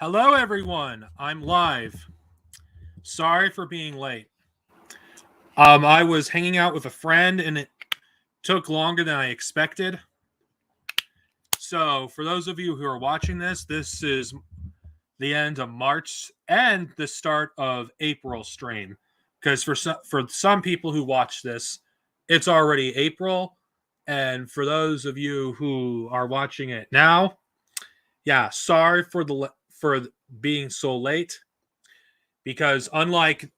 Hello, everyone. I'm live. Sorry for being late. I was hanging out with a friend and it took longer than I expected. So, for those of you who are watching this is the end of March and the start of April stream. Because for some people who watch this, it's already April, and for those of you who are watching it now, yeah, sorry for being so late. Because unlike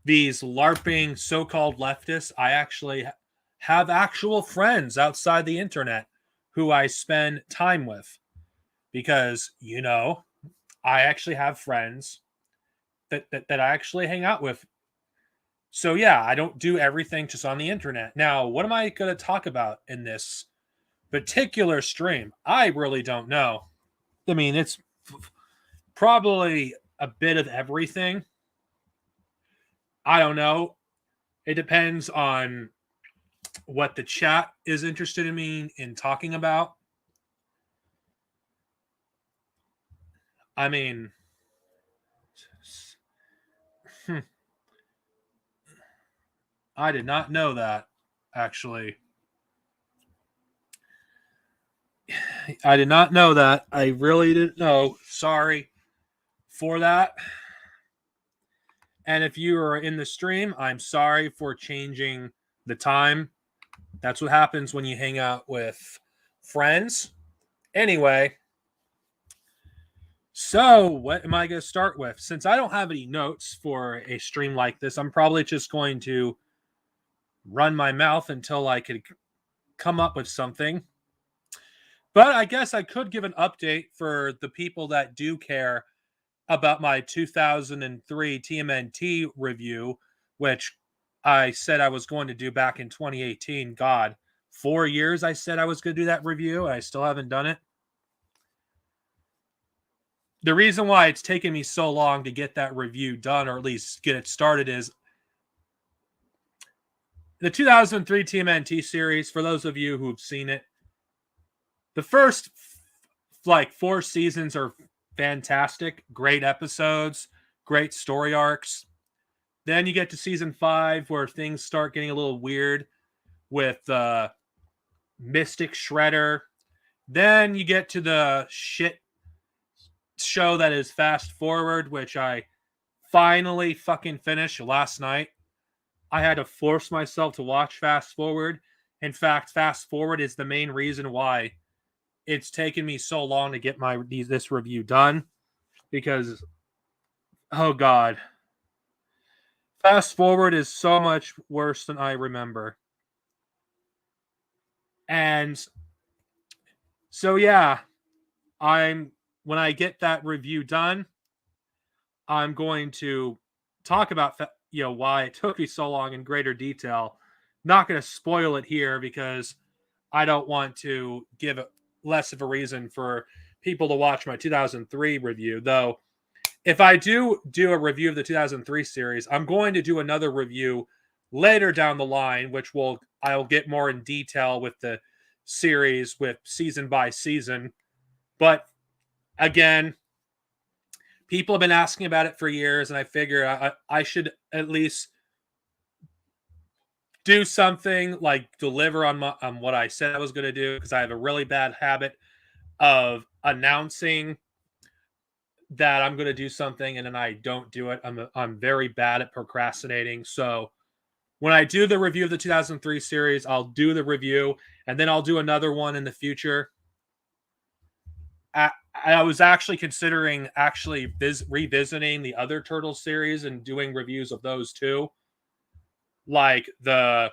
these LARPing so-called leftists, I actually have actual friends outside the internet who I spend time with because I actually have friends that I actually hang out with. So yeah, I don't do everything just on the internet. Now, what am I going to talk about in this particular stream? I really don't know. I mean, it's probably a bit of everything. I don't know. It depends on what the chat is interested in me in talking about. I mean, I did not know that, actually. I did not know that. I really didn't know. Sorry for that. And if you are in the stream, I'm sorry for changing the time. That's what happens when you hang out with friends. Anyway, so what am I going to start with? Since I don't have any notes for a stream like this, I'm probably just going to run my mouth until I could come up with something. But I guess I could give an update for the people that do care about my 2003 TMNT review, which I said I was going to do back in 2018. God, 4 years I said I was going to do that review, and I still haven't done it. The reason why it's taken me so long to get that review done, or at least get it started, is the 2003 TMNT series. For those of you who've seen it, the first like 4 seasons are fantastic, great episodes, great story arcs. Then you get to season 5 where things start getting a little weird with Mystic Shredder. Then you get to the shit show that is Fast Forward, which I finally fucking finished last night. I had to force myself to watch Fast Forward. In fact, Fast Forward is the main reason why it's taken me so long to get this review done, because oh god, Fast Forward is so much worse than I remember. And so yeah, when I get that review done, I'm going to talk about why it took me so long in greater detail. Not going to spoil it here because I don't want to give less of a reason for people to watch my 2003 review. Though, if I do a review of the 2003 series, I'm going to do another review later down the line, which I'll get more in detail with the series, with season by season. But again, people have been asking about it for years, and I figure I should at least do something like deliver on what I said I was going to do, because I have a really bad habit of announcing that I'm going to do something and then I don't do it. I'm very bad at procrastinating. So when I do the review of the 2003 series, I'll do the review and then I'll do another one in the future. I was actually considering revisiting the other Turtles series and doing reviews of those too, like the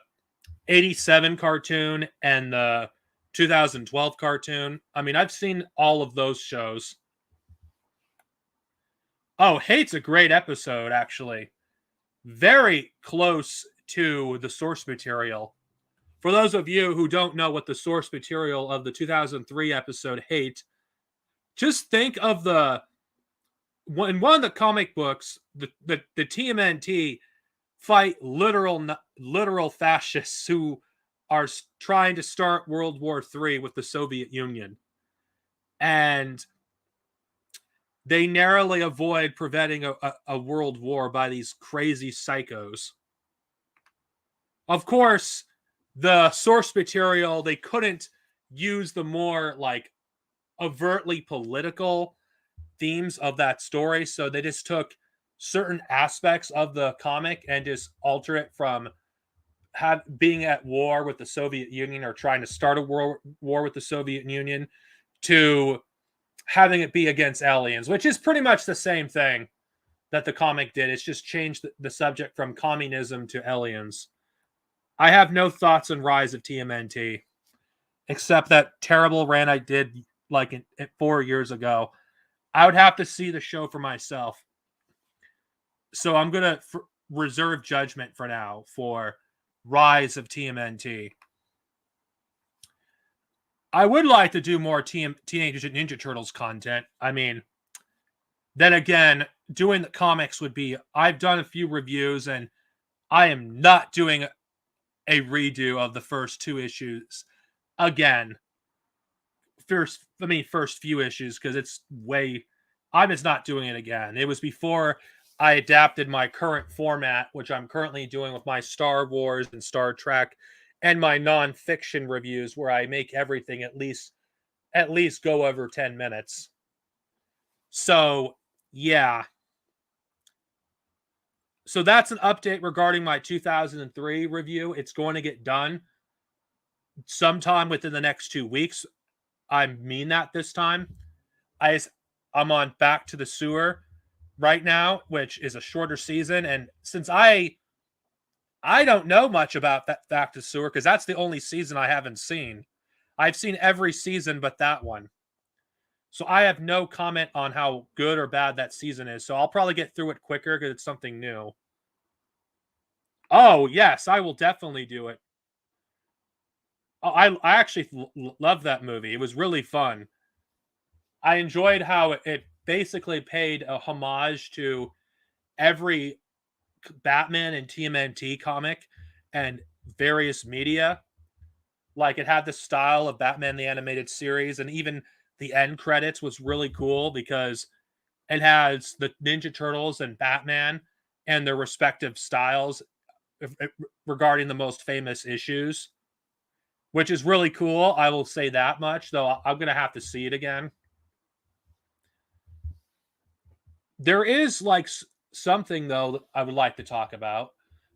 87 cartoon and the 2012 cartoon. I mean, I've seen all of those shows. Oh, Hate's a great episode, actually. Very close to the source material. For those of you who don't know what the source material of the 2003 episode Hate, just think of in one of the comic books, the TMNT fight literal fascists who are trying to start World War III with the Soviet Union. And they narrowly avoid preventing a world war by these crazy psychos. Of course, the source material, they couldn't use the more like overtly political themes of that story, so they just took certain aspects of the comic and just alter it from being at war with the Soviet Union or trying to start a war with the Soviet Union to having it be against aliens, which is pretty much the same thing that the comic did. It's just changed the subject from communism to aliens. I have no thoughts on Rise of TMNT, except that terrible rant I did like 4 years ago. I would have to see the show for myself. So I'm going to reserve judgment for now for Rise of TMNT. I would like to do more Teenage Ninja Turtles content. I mean, then again, doing the comics would be... I've done a few reviews, and I am not doing a redo of the first 2 issues again. First few issues, because it's way... I'm just not doing it again. It was before I adapted my current format, which I'm currently doing with my Star Wars and Star Trek and my non-fiction reviews, where I make everything at least go over 10 minutes. So, yeah. So that's an update regarding my 2003 review. It's going to get done sometime within the next 2 weeks. I mean that this time. I'm on Back to the Sewer right now, which is a shorter season. And since I don't know much about that Back to the Sewer, because that's the only season I haven't seen. I've seen every season but that one. So I have no comment on how good or bad that season is. So I'll probably get through it quicker because it's something new. Oh, yes, I will definitely do it. Oh, I actually love that movie. It was really fun. I enjoyed how it basically paid a homage to every Batman and TMNT comic and various media. Like, it had the style of Batman the Animated Series, and even the end credits was really cool because it has the Ninja Turtles and Batman and their respective styles regarding the most famous issues, which is really cool. I will say that much, though I'm going to have to see it again. There is like something though that I would like to talk about,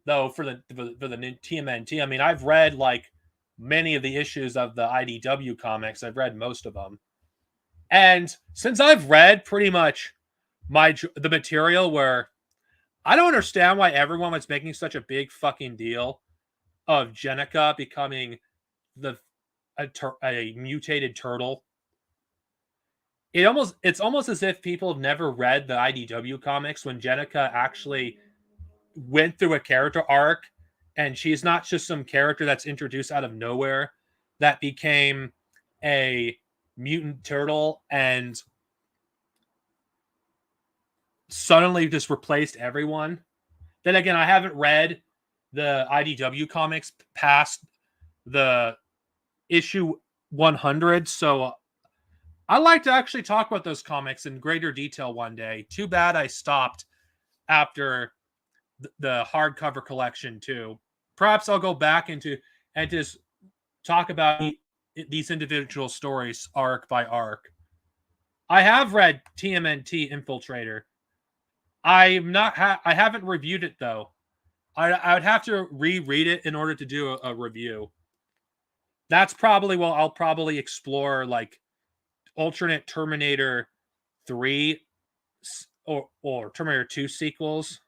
though, for the TMNT. I mean, I've read like many of the issues of the IDW comics. I've read most of them, and since I've read pretty much the material, where I don't understand why everyone was making such a big fucking deal of Jennika becoming a mutated turtle. It's almost as if people have never read the IDW comics when Jennika actually went through a character arc, and she's not just some character that's introduced out of nowhere that became a mutant turtle and suddenly just replaced everyone. Then again, I haven't read the IDW comics past the issue 100, so I'd like to actually talk about those comics in greater detail one day. Too bad I stopped after the hardcover collection too. Perhaps I'll go back into and just talk about these individual stories arc by arc. I have read TMNT Infiltrator. I haven't reviewed it though. I would have to reread it in order to do a review. That's probably I'll probably explore like alternate Terminator 3 or Terminator 2 sequels.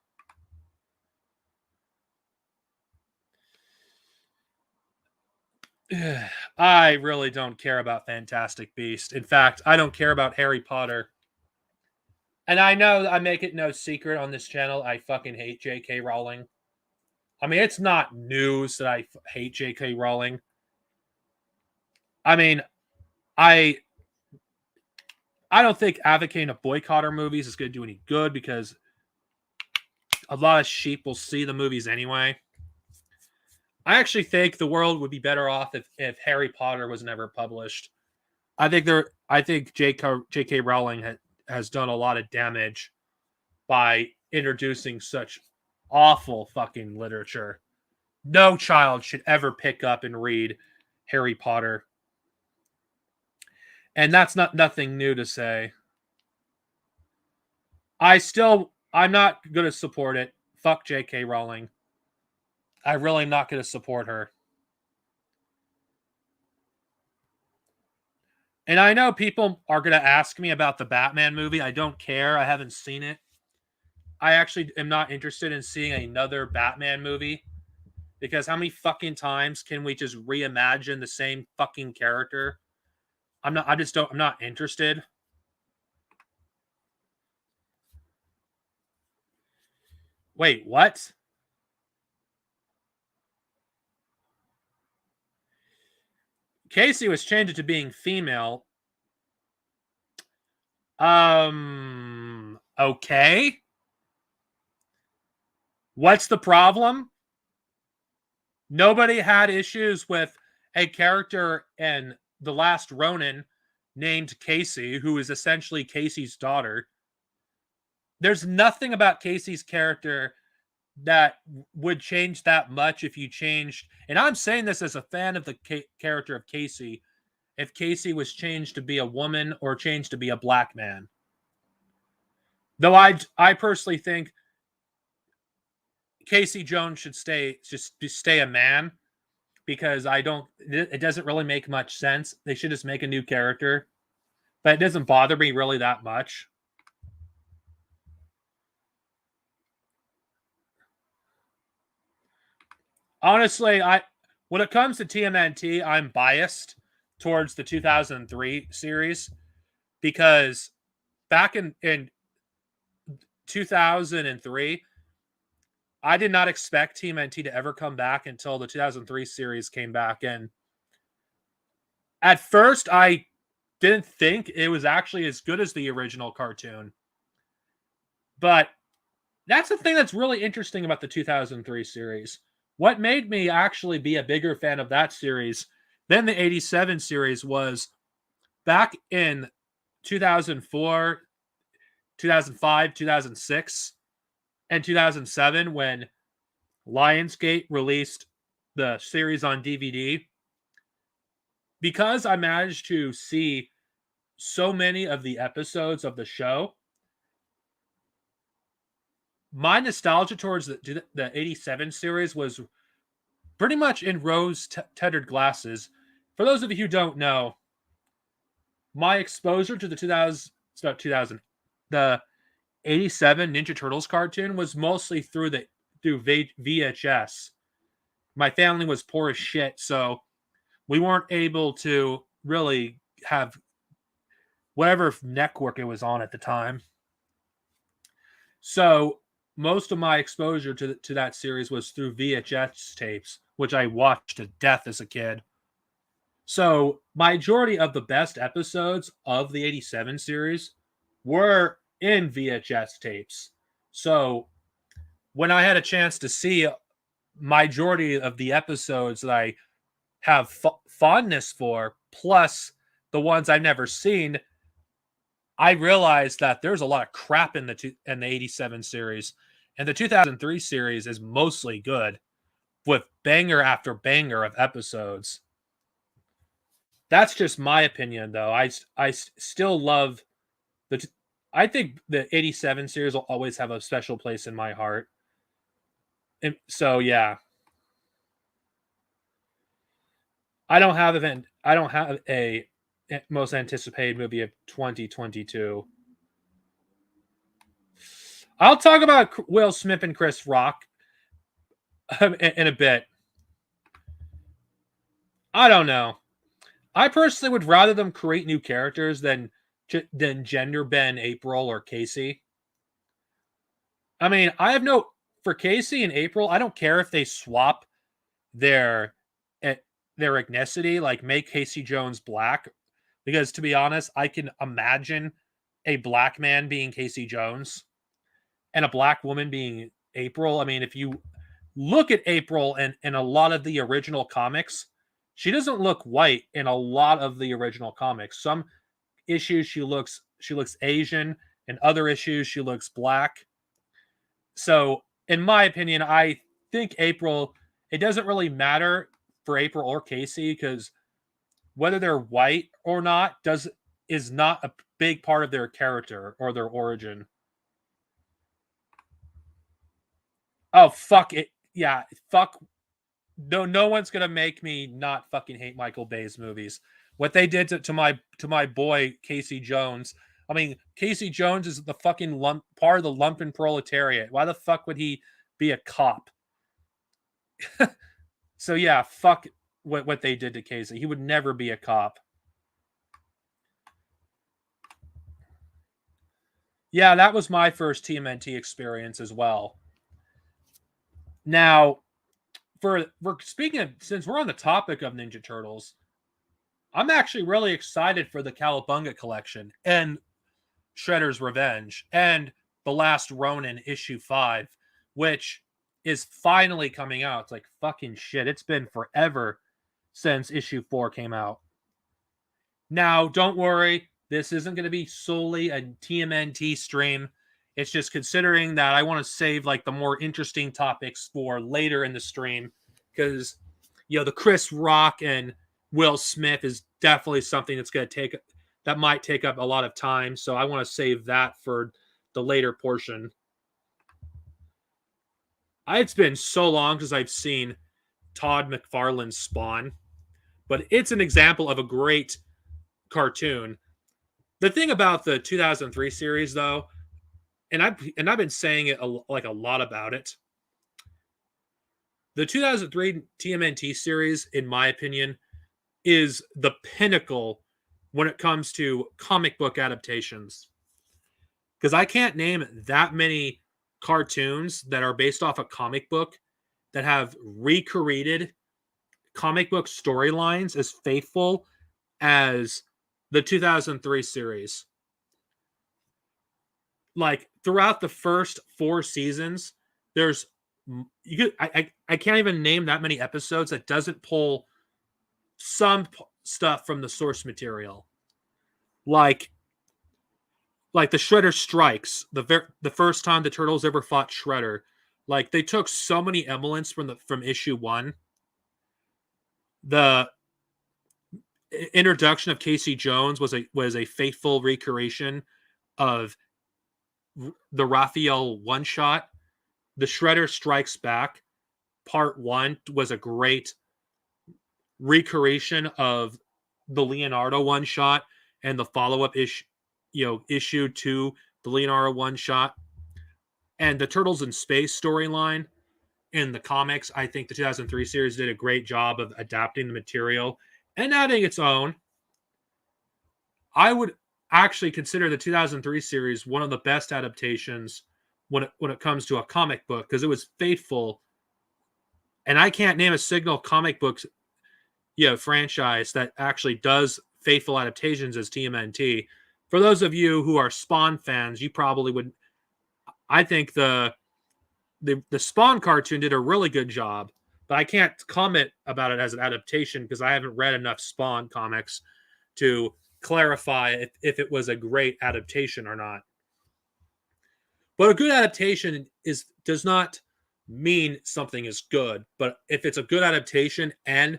I really don't care about Fantastic Beast. In fact, I don't care about Harry Potter. And I know I make it no secret on this channel, I fucking hate J.K. Rowling. I mean, it's not news that I hate J.K. Rowling. I mean, I don't think advocating a boycott her movies is going to do any good because a lot of sheep will see the movies anyway. I actually think the world would be better off if Harry Potter was never published. I think J.K. Rowling has done a lot of damage by introducing such awful fucking literature. No child should ever pick up and read Harry Potter. And that's nothing new to say. I'm not going to support it. Fuck J.K. Rowling. I'm really not going to support her. And I know people are going to ask me about the Batman movie. I don't care. I haven't seen it. I actually am not interested in seeing another Batman movie. Because how many fucking times can we just reimagine the same fucking character? I'm not interested. Wait, what? Casey was changed to being female. Okay. What's the problem? Nobody had issues with a character in The Last Ronin named Casey, who is essentially Casey's daughter. There's nothing about Casey's character that would change that much if you changed. And I'm saying this as a fan of the character of Casey. If Casey was changed to be a woman or changed to be a black man. Though I personally think Casey Jones should stay a man, because it doesn't really make much sense. They should just make a new character. But it doesn't bother me really that much. Honestly, when it comes to TMNT, I'm biased towards the 2003 series, because back in 2003, I did not expect TMNT to ever come back until the 2003 series came back. And at first, I didn't think it was actually as good as the original cartoon. But that's the thing that's really interesting about the 2003 series. What made me actually be a bigger fan of that series than the 87 series was back in 2004, 2005, 2006, and 2007, when Lionsgate released the series on DVD. Because I managed to see so many of the episodes of the show, my nostalgia towards the 87 series was pretty much in rose-tinted glasses. For those of you who don't know, my exposure to the 87 Ninja Turtles cartoon was mostly through VHS. My family was poor as shit, so we weren't able to really have whatever network it was on at the time. So most of my exposure to that series was through VHS tapes, which I watched to death as a kid. So majority of the best episodes of the 87 series were in VHS tapes. So when I had a chance to see majority of the episodes that I have fondness for, plus the ones I've never seen, I realized that there's a lot of crap in the 87 series, and the 2003 series is mostly good, with banger after banger of episodes. That's just my opinion, though. I still love I think the 87 series will always have a special place in my heart. And so yeah. I don't have a most anticipated movie of 2022. I'll talk about Will Smith and Chris Rock in a bit. I don't know. I personally would rather them create new characters than gender bend April or Casey. I mean, for Casey and April, I don't care if they swap their ethnicity, like make Casey Jones black, because to be honest, I can imagine a black man being Casey Jones and a black woman being April. I mean, if you look at April in a lot of the original comics, she doesn't look white in a lot of the original comics. Some issues she looks Asian. In other issues, she looks black. So, in my opinion, I think April, it doesn't really matter for April or Casey because whether they're white or not is not a big part of their character or their origin. Oh fuck it. Yeah, fuck. No one's gonna make me not fucking hate Michael Bay's movies. What they did to my boy Casey Jones. I mean, Casey Jones is the fucking part of the lumpen proletariat. Why the fuck would he be a cop? So yeah, fuck what they did to Casey. He would never be a cop. Yeah, that was my first TMNT experience as well. Now, for speaking of, since we're on the topic of Ninja Turtles, I'm actually really excited for the Cowabunga collection and Shredder's Revenge and The Last Ronin issue 5, which is finally coming out. It's like fucking shit. It's been forever since issue 4 came out. Now, don't worry, this isn't going to be solely a TMNT stream. It's just considering that I want to save like the more interesting topics for later in the stream because the Chris Rock and Will Smith is definitely something that might take up a lot of time. So I want to save that for the later portion. It's been so long since I've seen Todd McFarlane's Spawn, but it's an example of a great cartoon. The thing about the 2003 series, though, and I've been saying it a lot about it. The 2003 TMNT series, in my opinion, is the pinnacle when it comes to comic book adaptations. Because I can't name that many cartoons that are based off a comic book that have recreated comic book storylines as faithful as the 2003 series. Like throughout the first 4 seasons, I can't even name that many episodes that doesn't pull some stuff from the source material. Like the Shredder Strikes, the first time the Turtles ever fought Shredder. Like they took so many elements from issue 1. The introduction of Casey Jones was a faithful recreation of the Raphael one shot. The Shredder Strikes Back part 1 was a great recreation of the Leonardo one shot and the follow-up issue 2, the Leonardo one shot, and the Turtles in Space storyline in the comics. I think the 2003 series did a great job of adapting the material and adding its own. I would actually consider the 2003 series one of the best adaptations when it comes to a comic book because it was faithful. And I can't name a single comic book franchise that actually does faithful adaptations as TMNT. For those of you who are Spawn fans, you probably would. I think the Spawn cartoon did a really good job, but I can't comment about it as an adaptation because I haven't read enough Spawn comics to clarify if it was a great adaptation or not. But a good adaptation does not mean something is good. But if it's a good adaptation and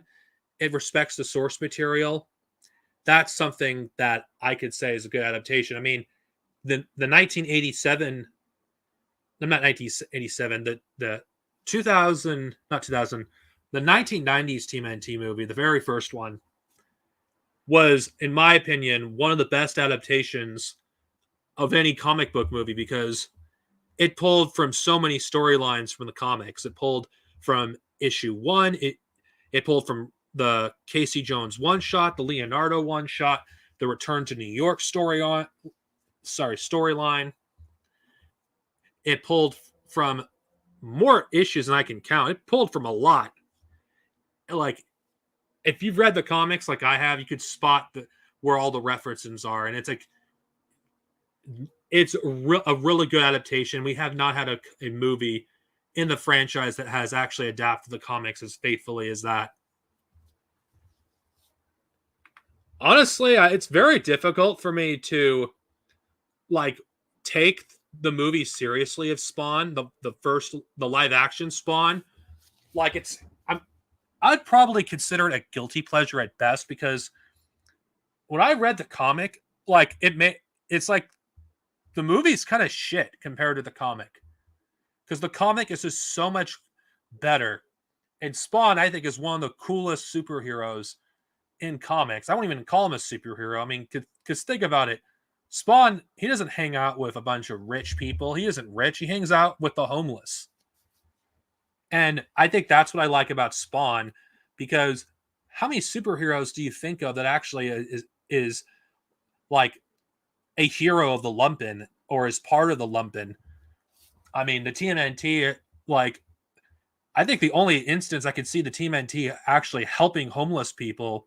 it respects the source material, that's something that I could say is a good adaptation. I mean, the 1987, I'm not 1987, the 2000, not 2000, the 1990s TMNT movie, the very first one, was, in my opinion, one of the best adaptations of any comic book movie because it pulled from so many storylines from the comics. It pulled from issue 1. It pulled from the Casey Jones one shot, the Leonardo one shot, the Return to New York storyline. It pulled from more issues than I can count. It pulled from a lot. Like, if you've read the comics like I have, you could spot where all the references are, and it's like it's a really good adaptation. We have not had a movie in the franchise that has actually adapted the comics as faithfully as that. Honestly, it's very difficult for me to like take the movie seriously of Spawn, the live action Spawn. Like I'd probably consider it a guilty pleasure at best, because when I read the comic, like it's like the movie's kind of shit compared to the comic, because the comic is just so much better. And Spawn, I think, is one of the coolest superheroes in comics. I won't even call him a superhero. I mean, because think about it. Spawn, he doesn't hang out with a bunch of rich people. He isn't rich. He hangs out with the homeless. And I think that's what I like about Spawn, because how many superheroes do you think of that actually is like a hero of the lumpen or is part of the lumpen? I mean, the TMNT, like, I think the only instance I could see the TMNT actually helping homeless people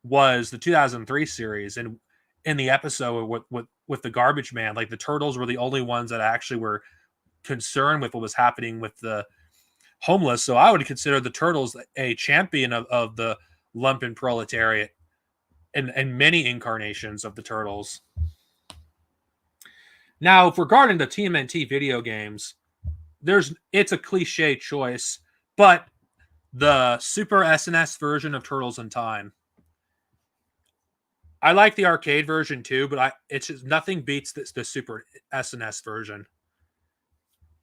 was the 2003 series, and in the episode with the garbage man, like the turtles were the only ones that actually were concerned with what was happening with the homeless. So I would consider the turtles a champion of the lumpen proletariat and many incarnations of the turtles. Now, regarding the TMNT video games, it's a cliche choice, but the Super SNES version of Turtles in Time. I like the arcade version too, but it's just nothing beats the Super SNES version.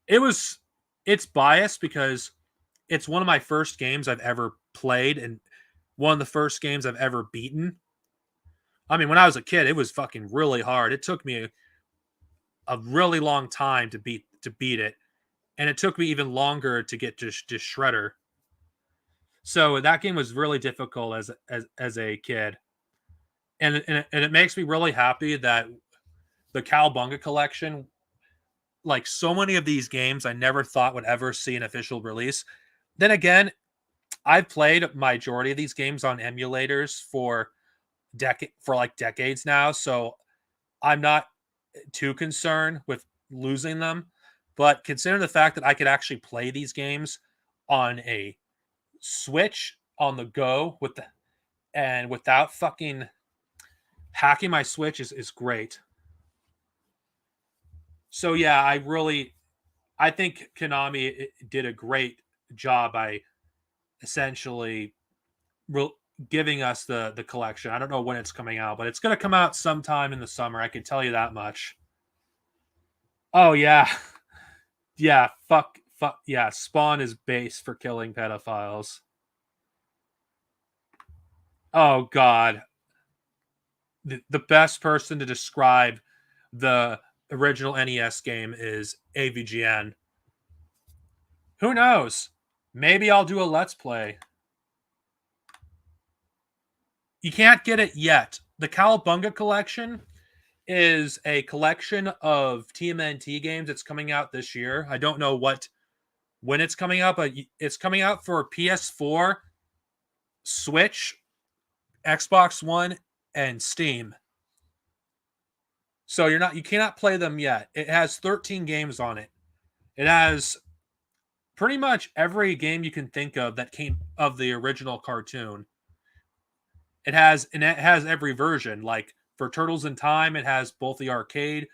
It's biased because it's one of my first games I've ever played and one of the first games I've ever beaten. I mean, when I was a kid, it was fucking really hard. It took me a really long time to beat it, and it took me even longer to get to Shredder. So that game was really difficult as a kid, and it makes me really happy that the Cowabunga collection, like so many of these games, I never thought would ever see an official release. Then again, I've played majority of these games on emulators for decades now, so I'm not too concerned with losing them. But considering the fact that I could actually play these games on a Switch on the go and without fucking hacking my Switch is great. So yeah, I think Konami did a great job by essentially giving us the collection. I don't know when it's coming out, but it's going to come out sometime in the summer. I can tell you that much. Oh yeah, yeah. Fuck yeah. Spawn is base for killing pedophiles. Oh god, the best person to describe the original NES game is AVGN. Who knows? Maybe I'll do a Let's Play. You can't get it yet. The Cowabunga collection is a collection of TMNT games. It's coming out this year. I don't know when it's coming out, but it's coming out for PS4, Switch, Xbox One, and Steam. So you cannot play them yet. It has 13 games on it. It has pretty much every game you can think of that came of the original cartoon. It has every version. Like for Turtles in Time, it has both the arcade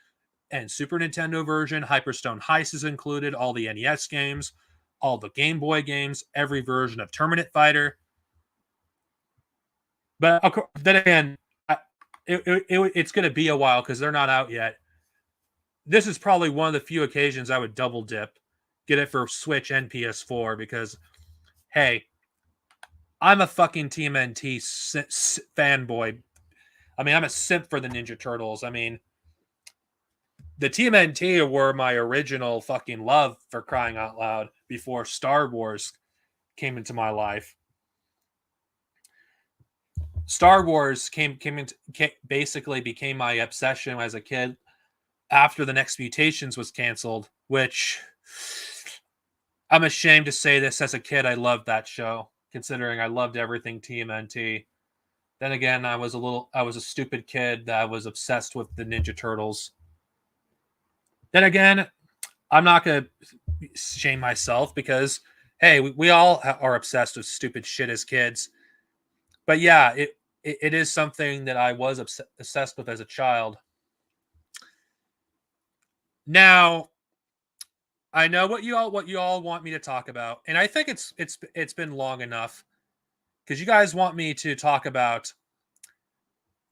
and Super Nintendo version. Hyperstone Heist is included, all the NES games, all the Game Boy games, every version of Terminate Fighter. But then again, it's going to be a while because they're not out yet. This is probably one of the few occasions I would double dip, get it for Switch and PS4 because, hey, I'm a fucking TMNT fanboy. I mean, I'm a simp for the Ninja Turtles. I mean, the TMNT were my original fucking love, for crying out loud, before Star Wars came into my life. Star Wars basically became my obsession as a kid after The Next Mutations was canceled, which I'm ashamed to say this as a kid. I loved that show, considering I loved everything TMNT. Then again, I was a stupid kid that was obsessed with the Ninja Turtles. Then again, I'm not going to shame myself because, hey, we all are obsessed with stupid shit as kids. But yeah, it, it, it, is something that I was obsessed with as a child. Now, I know what you all want me to talk about, and I think it's been long enough because you guys want me to talk about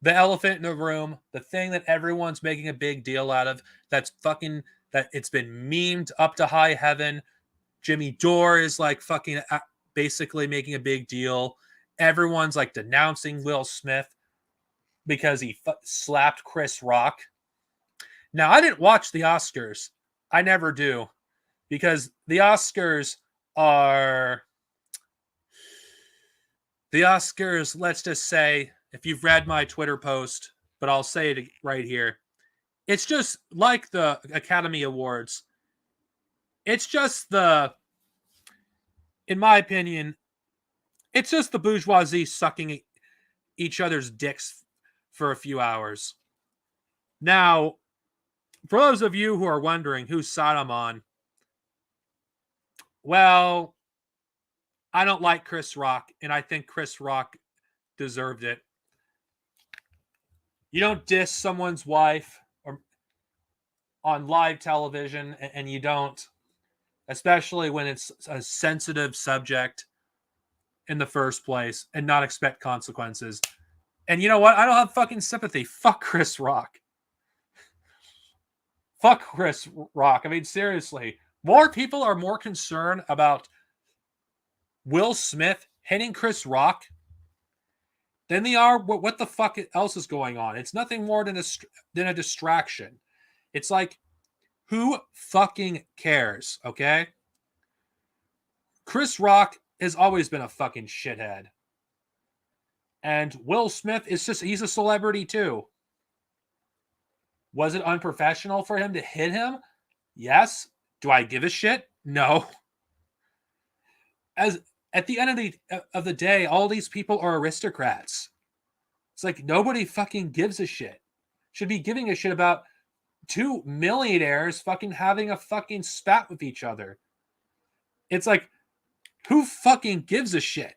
the elephant in the room, the thing that everyone's making a big deal out of, that it's been memed up to high heaven. Jimmy Dore is like fucking basically making a big deal. Everyone's like denouncing Will Smith because he slapped Chris Rock. Now, I didn't watch the Oscars. I never do, because the Oscars, let's just say, if you've read my Twitter post, but I'll say it right here. It's just like the Academy Awards. It's just in my opinion, it's just the bourgeoisie sucking each other's dicks for a few hours. Now, for those of you who are wondering whose side I'm on, well, I don't like Chris Rock, and I think Chris Rock deserved it. You don't diss someone's wife or on live television, and you don't, especially when it's a sensitive subject in the first place, and not expect consequences. And you know what? I don't have fucking sympathy. Fuck Chris Rock. Fuck Chris Rock. I mean, seriously. More people are more concerned about Will Smith hitting Chris Rock than they are what the fuck else is going on. It's nothing more than a distraction. It's like, who fucking cares, okay? Chris Rock has always been a fucking shithead. And Will Smith he's a celebrity too. Was it unprofessional for him to hit him? Yes. Do I give a shit? No. As at the end of the day, all these people are aristocrats. It's like nobody fucking gives a shit. Should be giving a shit about two millionaires fucking having a fucking spat with each other. It's like, who fucking gives a shit?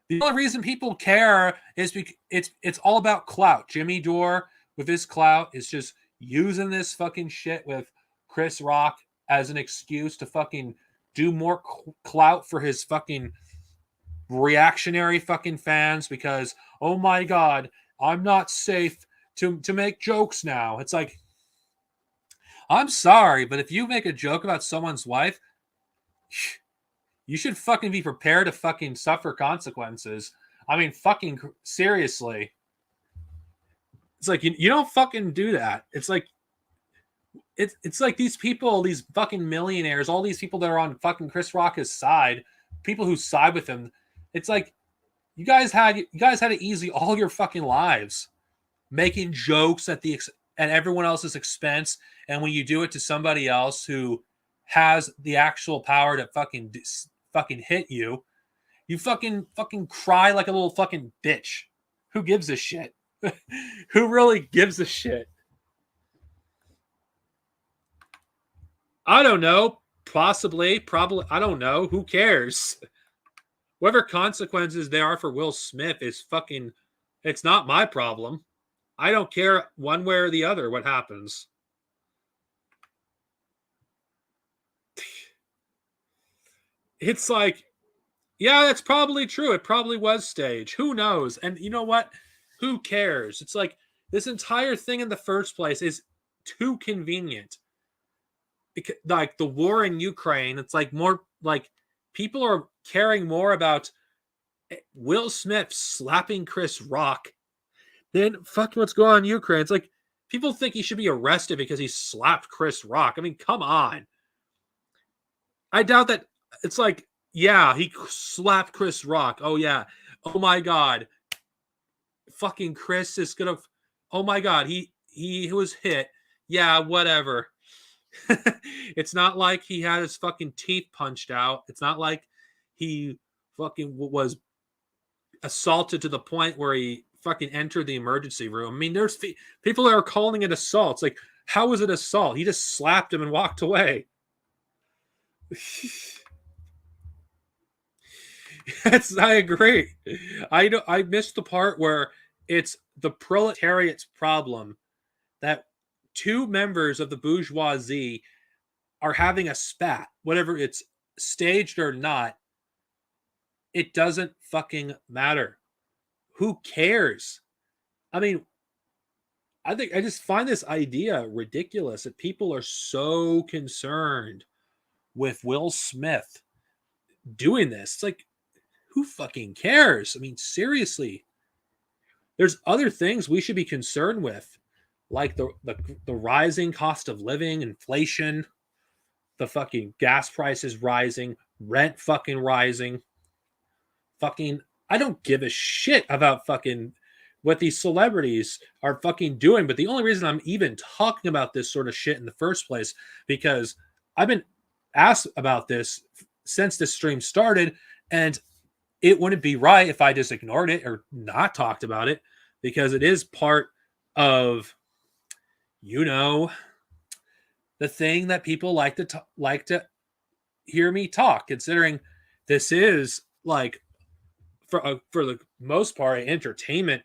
The only reason people care is because it's all about clout. Jimmy Dore, with his clout, is just using this fucking shit with Chris Rock as an excuse to fucking do more clout for his fucking reactionary fucking fans because, oh my God, I'm not safe to make jokes now. It's like, I'm sorry, but if you make a joke about someone's wife, you should fucking be prepared to fucking suffer consequences. I mean, fucking seriously. It's like, you don't fucking do that. It's like, it's like these people, these fucking millionaires, all these people that are on fucking Chris Rock's side, people who side with him. It's like, you guys had it easy all your fucking lives, making jokes at everyone else's expense. And when you do it to somebody else who has the actual power to fucking hit you, you fucking cry like a little fucking bitch. Who gives a shit? Who really gives a shit? I don't know. Probably. I don't know. Who cares? Whatever consequences there are for Will Smith is fucking, it's not my problem. I don't care one way or the other what happens. It's like, yeah, that's probably true. It probably was staged. Who knows? And you know what? Who cares? It's like, this entire thing in the first place is too convenient. Like the war in Ukraine, it's like more like people are caring more about Will Smith slapping Chris Rock than fucking what's going on in Ukraine. It's like people think he should be arrested because he slapped Chris Rock. I mean, come on. I doubt that. It's like, yeah, he slapped Chris Rock. Oh yeah. Oh my God. Fucking Chris is gonna. Oh my God. He was hit. Yeah, whatever. It's not like he had his fucking teeth punched out. It's not like he fucking was assaulted to the point where he fucking entered the emergency room. I mean, there's people that are calling it assault. It's like, how was it assault? He just slapped him and walked away. Yes, I agree. I missed the part where it's the proletariat's problem that two members of the bourgeoisie are having a spat, whatever it's staged or not, it doesn't fucking matter. Who cares? I mean, I just find this idea ridiculous that people are so concerned with Will Smith doing this. It's like, who fucking cares? I mean, seriously. There's other things we should be concerned with, like the rising cost of living, inflation, the fucking gas prices rising, rent fucking rising. Fucking, I don't give a shit about fucking what these celebrities are fucking doing. But the only reason I'm even talking about this sort of shit in the first place, because I've been asked about this since this stream started, and it wouldn't be right if I just ignored it or not talked about it, because it is part of, you know, the thing that people like to hear me talk, considering this is like for the most part an entertainment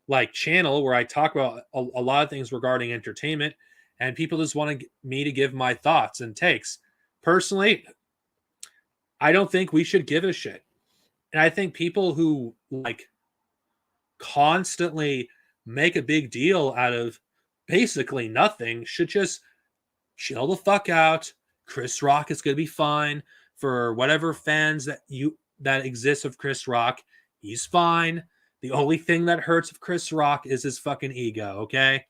like channel where I talk about a lot of things regarding entertainment, and people just want me to give my thoughts and takes. Personally, I don't think we should give a shit. And I think people who like constantly make a big deal out of basically nothing should just chill the fuck out. Chris Rock is going to be fine. For whatever fans that exist of Chris Rock, he's fine. The only thing that hurts of Chris Rock is his fucking ego, okay?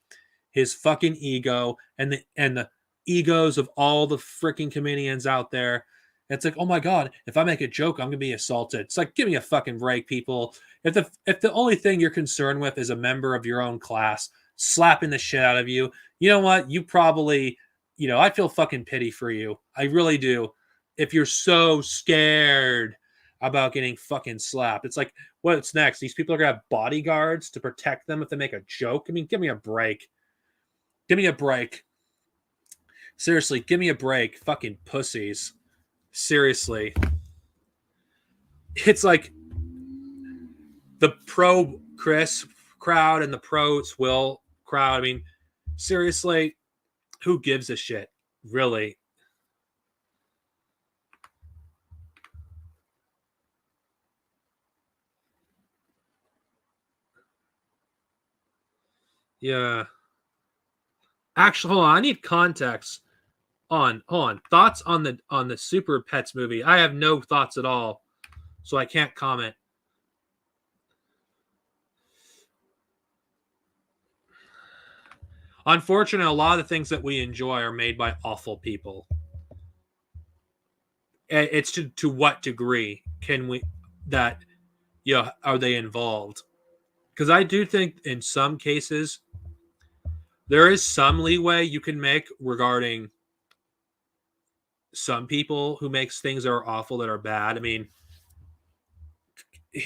His fucking ego and the egos of all the freaking comedians out there. It's like, oh my god, if I make a joke, I'm gonna be assaulted. It's like, give me a fucking break, people. If the only thing you're concerned with is a member of your own class slapping the shit out of you, you know what? You probably, I feel fucking pity for you. I really do. If you're so scared about getting fucking slapped, it's like, what's next? These people are gonna have bodyguards to protect them if they make a joke. I mean, give me a break. Give me a break. Seriously, give me a break. Fucking pussies. Seriously. It's like the pro Chris crowd and the pro Will crowd. I mean, seriously, who gives a shit? Really? Yeah. Actually, hold on. I need context on thoughts on the Super Pets movie. I have no thoughts at all, so I can't comment. Unfortunately, a lot of the things that we enjoy are made by awful people. It's to what degree can we that are they involved? Because I do think in some cases there is some leeway you can make regarding some people who makes things that are awful, that are bad. I mean,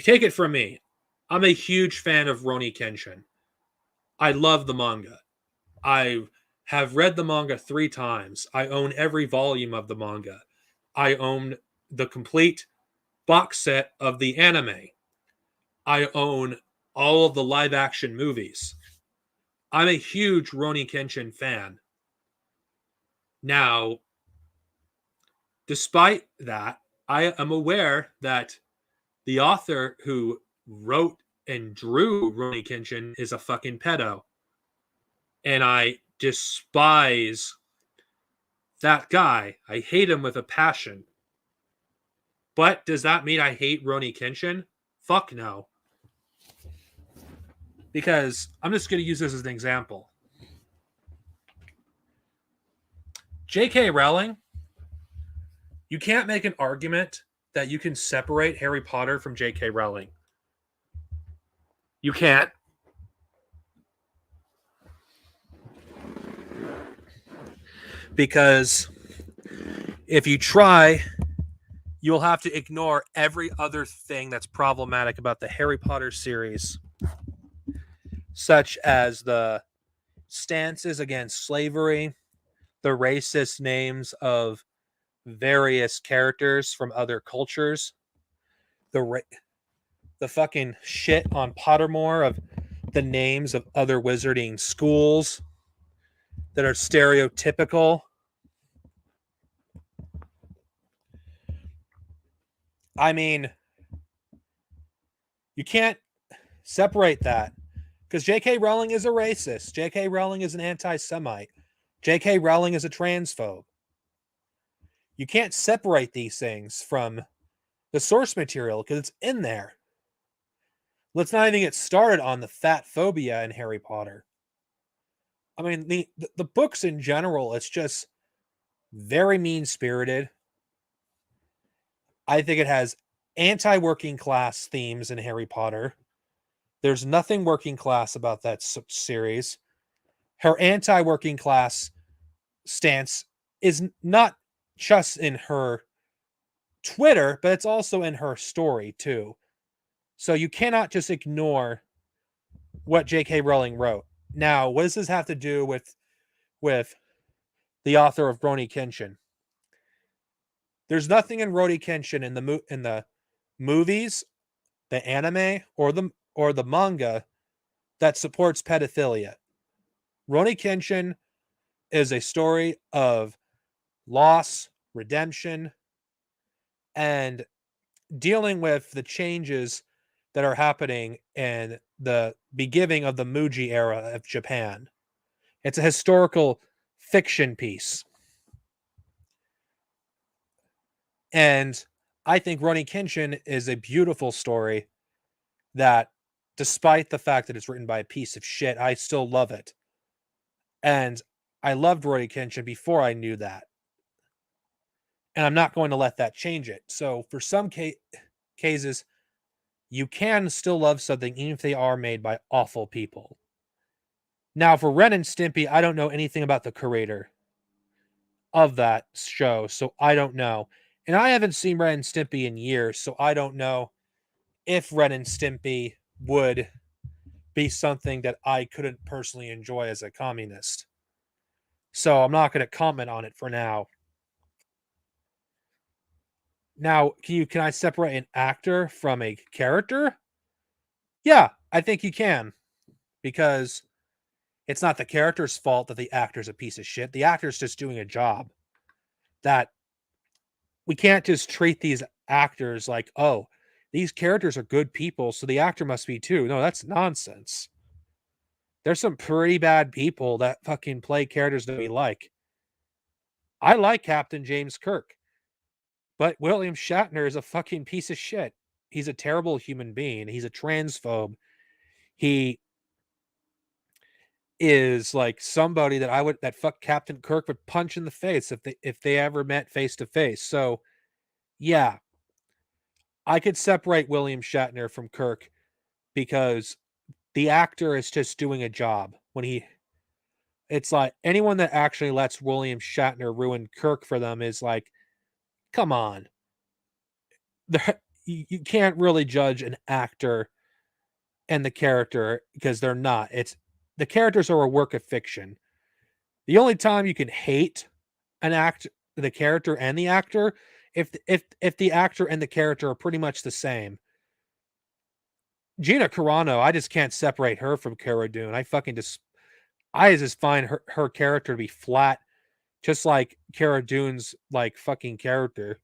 take it from me. I'm a huge fan of Rurouni Kenshin. I love the manga. I have read the manga 3 times. I own every volume of the manga. I own the complete box set of the anime. I own all of the live action movies. I'm a huge Rurouni Kenshin fan. Now, despite that, I am aware that the author who wrote and drew Rurouni Kenshin is a fucking pedo. And I despise that guy. I hate him with a passion. But does that mean I hate Rurouni Kenshin? Fuck no. Because I'm just going to use this as an example. J.K. Rowling, you can't make an argument that you can separate Harry Potter from J.K. Rowling. You can't. Because if you try, you'll have to ignore every other thing that's problematic about the Harry Potter series, such as the stances against slavery, the racist names of various characters from other cultures, the fucking shit on Pottermore of the names of other wizarding schools, that are stereotypical. I mean, you can't separate that because J.K. Rowling is a racist. J.K. Rowling is an anti-Semite. J.K. Rowling is a transphobe. You can't separate these things from the source material because it's in there. Let's not even get started on the fat phobia in Harry Potter. I mean, the books in general, it's just very mean-spirited. I think it has anti-working class themes in Harry Potter. There's nothing working class about that series. Her anti-working class stance is not just in her Twitter, but it's also in her story too. So you cannot just ignore what J.K. Rowling wrote. Now, what does this have to do with the author of Rurouni Kenshin? There's nothing in Rurouni Kenshin in the movies, the anime, or the manga that supports pedophilia. Rurouni Kenshin is a story of loss, redemption, and dealing with the changes that are happening in the beginning of the Muji era of Japan. It's a historical fiction piece. And I think Rurouni Kenshin is a beautiful story that, despite the fact that it's written by a piece of shit, I still love it. And I loved Rurouni Kenshin before I knew that. And I'm not going to let that change it. So for some cases, you can still love something even if they are made by awful people. Now, for Ren and Stimpy, I don't know anything about the creator of that show, so I don't know. And I haven't seen Ren and Stimpy in years, so I don't know if Ren and Stimpy would be something that I couldn't personally enjoy as a communist. So I'm not going to comment on it for now. Now, can I separate an actor from a character? Yeah, I think you can. Because it's not the character's fault that the actor's a piece of shit. The actor's just doing a job. That we can't just treat these actors like, oh, these characters are good people, so the actor must be too. No, that's nonsense. There's some pretty bad people that fucking play characters that we like. I like Captain James Kirk, but William Shatner is a fucking piece of shit. He's a terrible human being. He's a transphobe. He is like somebody that fuck Captain Kirk would punch in the face if they ever met face to face. So yeah, I could separate William Shatner from Kirk because the actor is just doing a job. It's like anyone that actually lets William Shatner ruin Kirk for them is like, come on. You can't really judge an actor and the character because they're not. It's the characters are a work of fiction. The only time you can hate the character and the actor, if the actor and the character are pretty much the same. Gina Carano, I just can't separate her from Cara Dune. I just find her character to be flat, just like Cara Dune's like fucking character.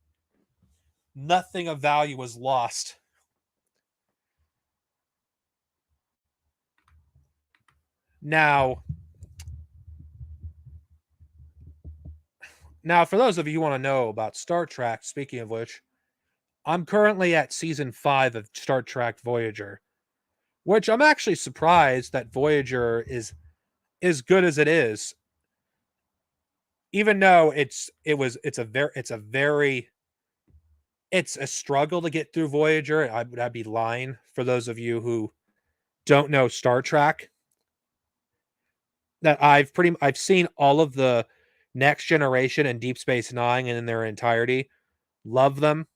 Nothing of value was lost. Now, for those of you who want to know about Star Trek, speaking of which, I'm currently at season 5 of Star Trek Voyager, which I'm actually surprised that Voyager is as good as it is. Even though it's a struggle to get through Voyager. I'd be lying for those of you who don't know Star Trek. That I've seen all of the Next Generation and Deep Space Nine in their entirety. Love them.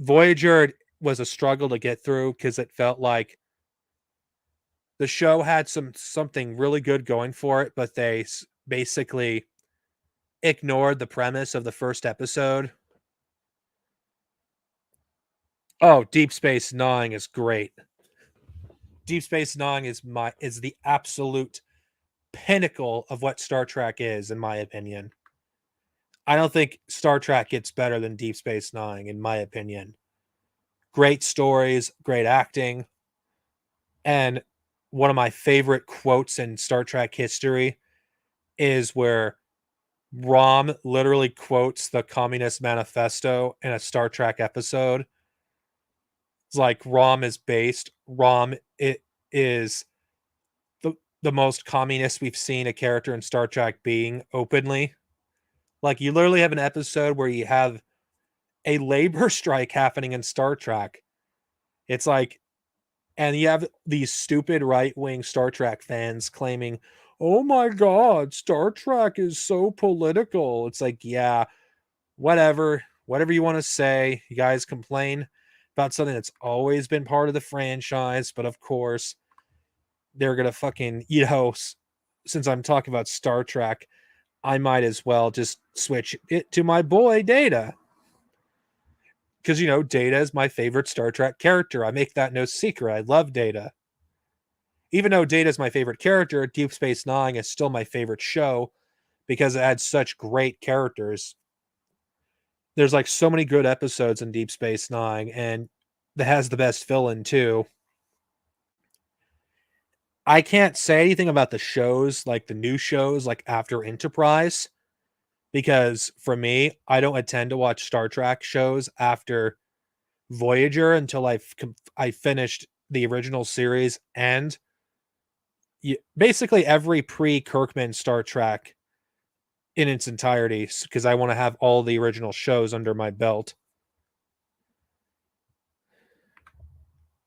Voyager was a struggle to get through because it felt like the show had something really good going for it, but they basically ignored the premise of the first episode. Oh, Deep Space Nine is great. Deep Space Nine is the absolute pinnacle of what Star Trek is, in my opinion. I don't think Star Trek gets better than Deep Space Nine, in my opinion. Great stories, great acting, and one of my favorite quotes in Star Trek history is where Rom literally quotes the Communist Manifesto in a Star Trek episode. It's like Rom it is the most communist we've seen a character in Star Trek being openly. Like, you literally have an episode where you have a labor strike happening in Star Trek. It's like, and you have these stupid right-wing Star Trek fans claiming, oh my God, Star Trek is so political. It's like, yeah, whatever you want to say. You guys complain about something that's always been part of the franchise, but of course, they're going to fucking, since I'm talking about Star Trek, I might as well just switch it to my boy Data. Because, Data is my favorite Star Trek character. I make that no secret. I love Data. Even though Data is my favorite character, Deep Space Nine is still my favorite show because it had such great characters. There's like so many good episodes in Deep Space Nine, and that has the best villain too. I can't say anything about the shows, like the new shows, like after Enterprise, because for me, I don't intend to watch Star Trek shows after Voyager until I finished the original series and basically every pre-Kirkman Star Trek in its entirety, because I want to have all the original shows under my belt.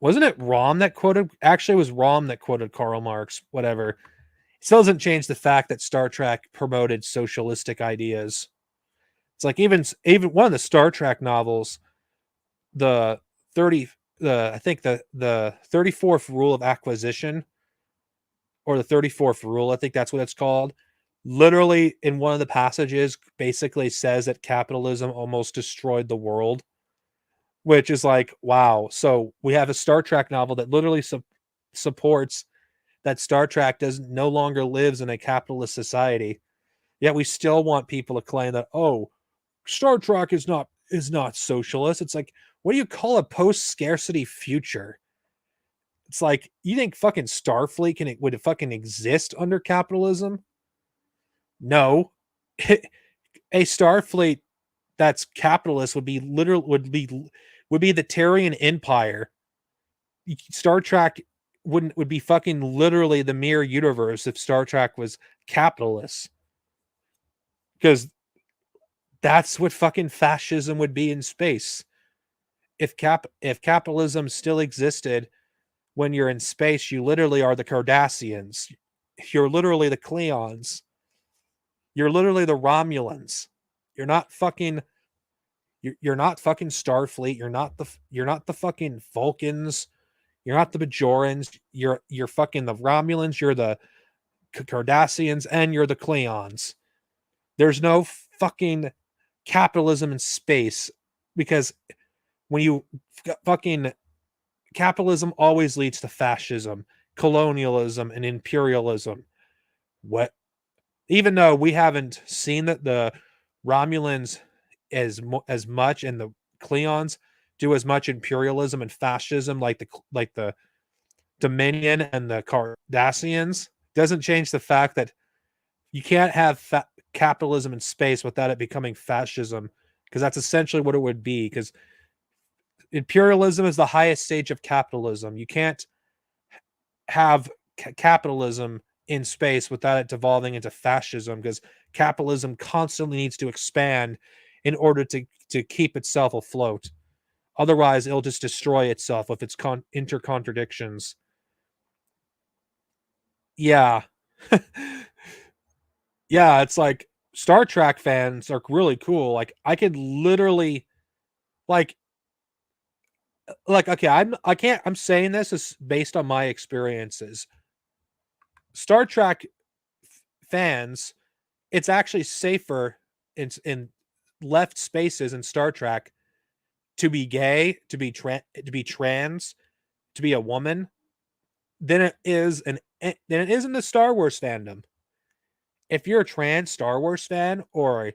Wasn't it Rom that quoted? Actually, it was Rom that quoted Karl Marx. Whatever. It still doesn't change the fact that Star Trek promoted socialistic ideas. It's like even one of the Star Trek novels, I think the 34th rule of acquisition, or the 34th rule, I think that's what it's called. Literally, in one of the passages, basically says that capitalism almost destroyed the world. Which is like, wow. So we have a Star Trek novel that literally supports that Star Trek no longer lives in a capitalist society. Yet we still want people to claim that, oh, Star Trek is not socialist. It's like, what do you call a post-scarcity future? It's like, you think fucking Starfleet would fucking exist under capitalism? No. A Starfleet that's capitalist would be the Terran Empire. Star Trek would be fucking literally the mirror universe if Star Trek was capitalist. Because that's what fucking fascism would be in space. If capitalism still existed when you're in space, you literally are the Cardassians. You're literally the Klingons. You're literally the Romulans. You're not fucking Starfleet. You're not the fucking Vulcans. You're not the Bajorans. You're fucking the Romulans. You're the Cardassians, and you're the Klingons. There's no fucking capitalism in space, because when you fucking capitalism always leads to fascism, colonialism, and imperialism. What? Even though we haven't seen that the Romulans as much and the Klingons do as much imperialism and fascism like the Dominion and the Cardassians, doesn't change the fact that you can't have capitalism in space without it becoming fascism, because that's essentially what it would be. Because imperialism is the highest stage of capitalism. You can't have capitalism in space without it devolving into fascism, because capitalism constantly needs to expand in order to keep itself afloat. Otherwise, it'll just destroy itself with its intercontradictions. Yeah. Yeah, it's like Star Trek fans are really cool. Like, I could literally like okay, I'm saying this is based on my experiences. Star Trek fans, it's actually safer in left spaces in Star Trek to be gay, to be trans, to be a woman than it is in the Star Wars fandom. if you're a trans Star Wars fan or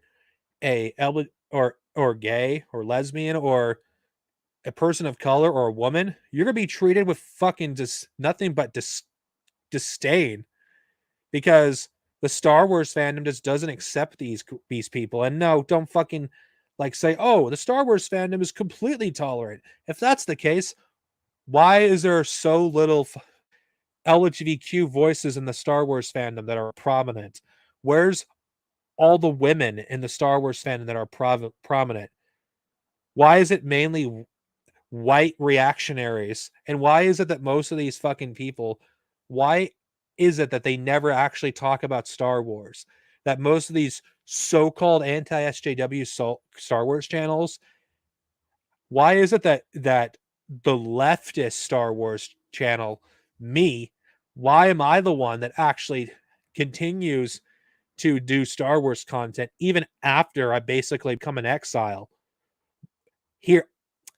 or gay or lesbian or a person of color or a woman, you're gonna be treated with fucking just nothing but disdain, because the Star Wars fandom just doesn't accept these people. And no, don't fucking like say, oh, the Star Wars fandom is completely tolerant. If that's the case, why is there so little LGBTQ voices in the Star Wars fandom that are prominent? Where's all the women in the Star Wars fandom that are prominent? Why is it mainly white reactionaries? And why is it that most of these fucking people, why is it that they never actually talk about Star Wars? That most of these so-called anti-SJW Star Wars channels, why is it that the leftist Star Wars channel, me, why am I the one that actually continues to do Star Wars content even after I basically become an exile? Here,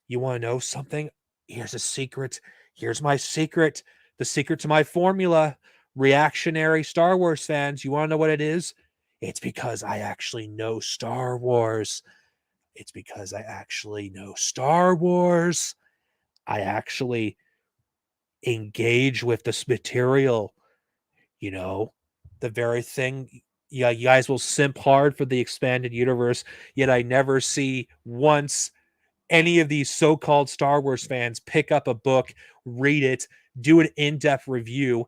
you want to know something? Here's a secret. Here's my secret. The secret to my formula. Reactionary Star Wars fans, you want to know what it is? It's because I actually know Star Wars. It's because I actually know Star Wars. I actually engage with this material, you know, the very thing. Yeah, you guys will simp hard for the expanded universe, yet I never see once any of these so-called Star Wars fans pick up a book, read it, do an in-depth review,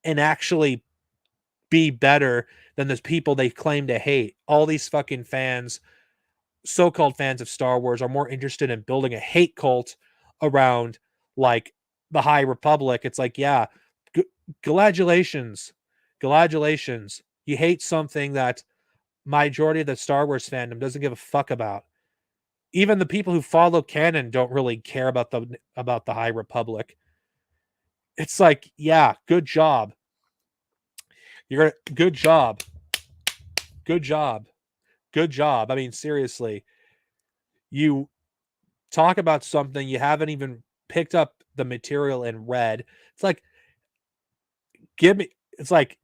and actually be better than the people they claim to hate. All these fucking fans, so-called fans of Star Wars, are more interested in building a hate cult around like the High Republic. It's like, yeah, congratulations. Congratulations. You hate something that majority of the Star Wars fandom doesn't give a fuck about. Even the people who follow canon don't really care about the High Republic. It's like, yeah, good job. Good job. Good job. Good job. I mean, seriously, you talk about something you haven't even picked up the material and read. It's like, it's like,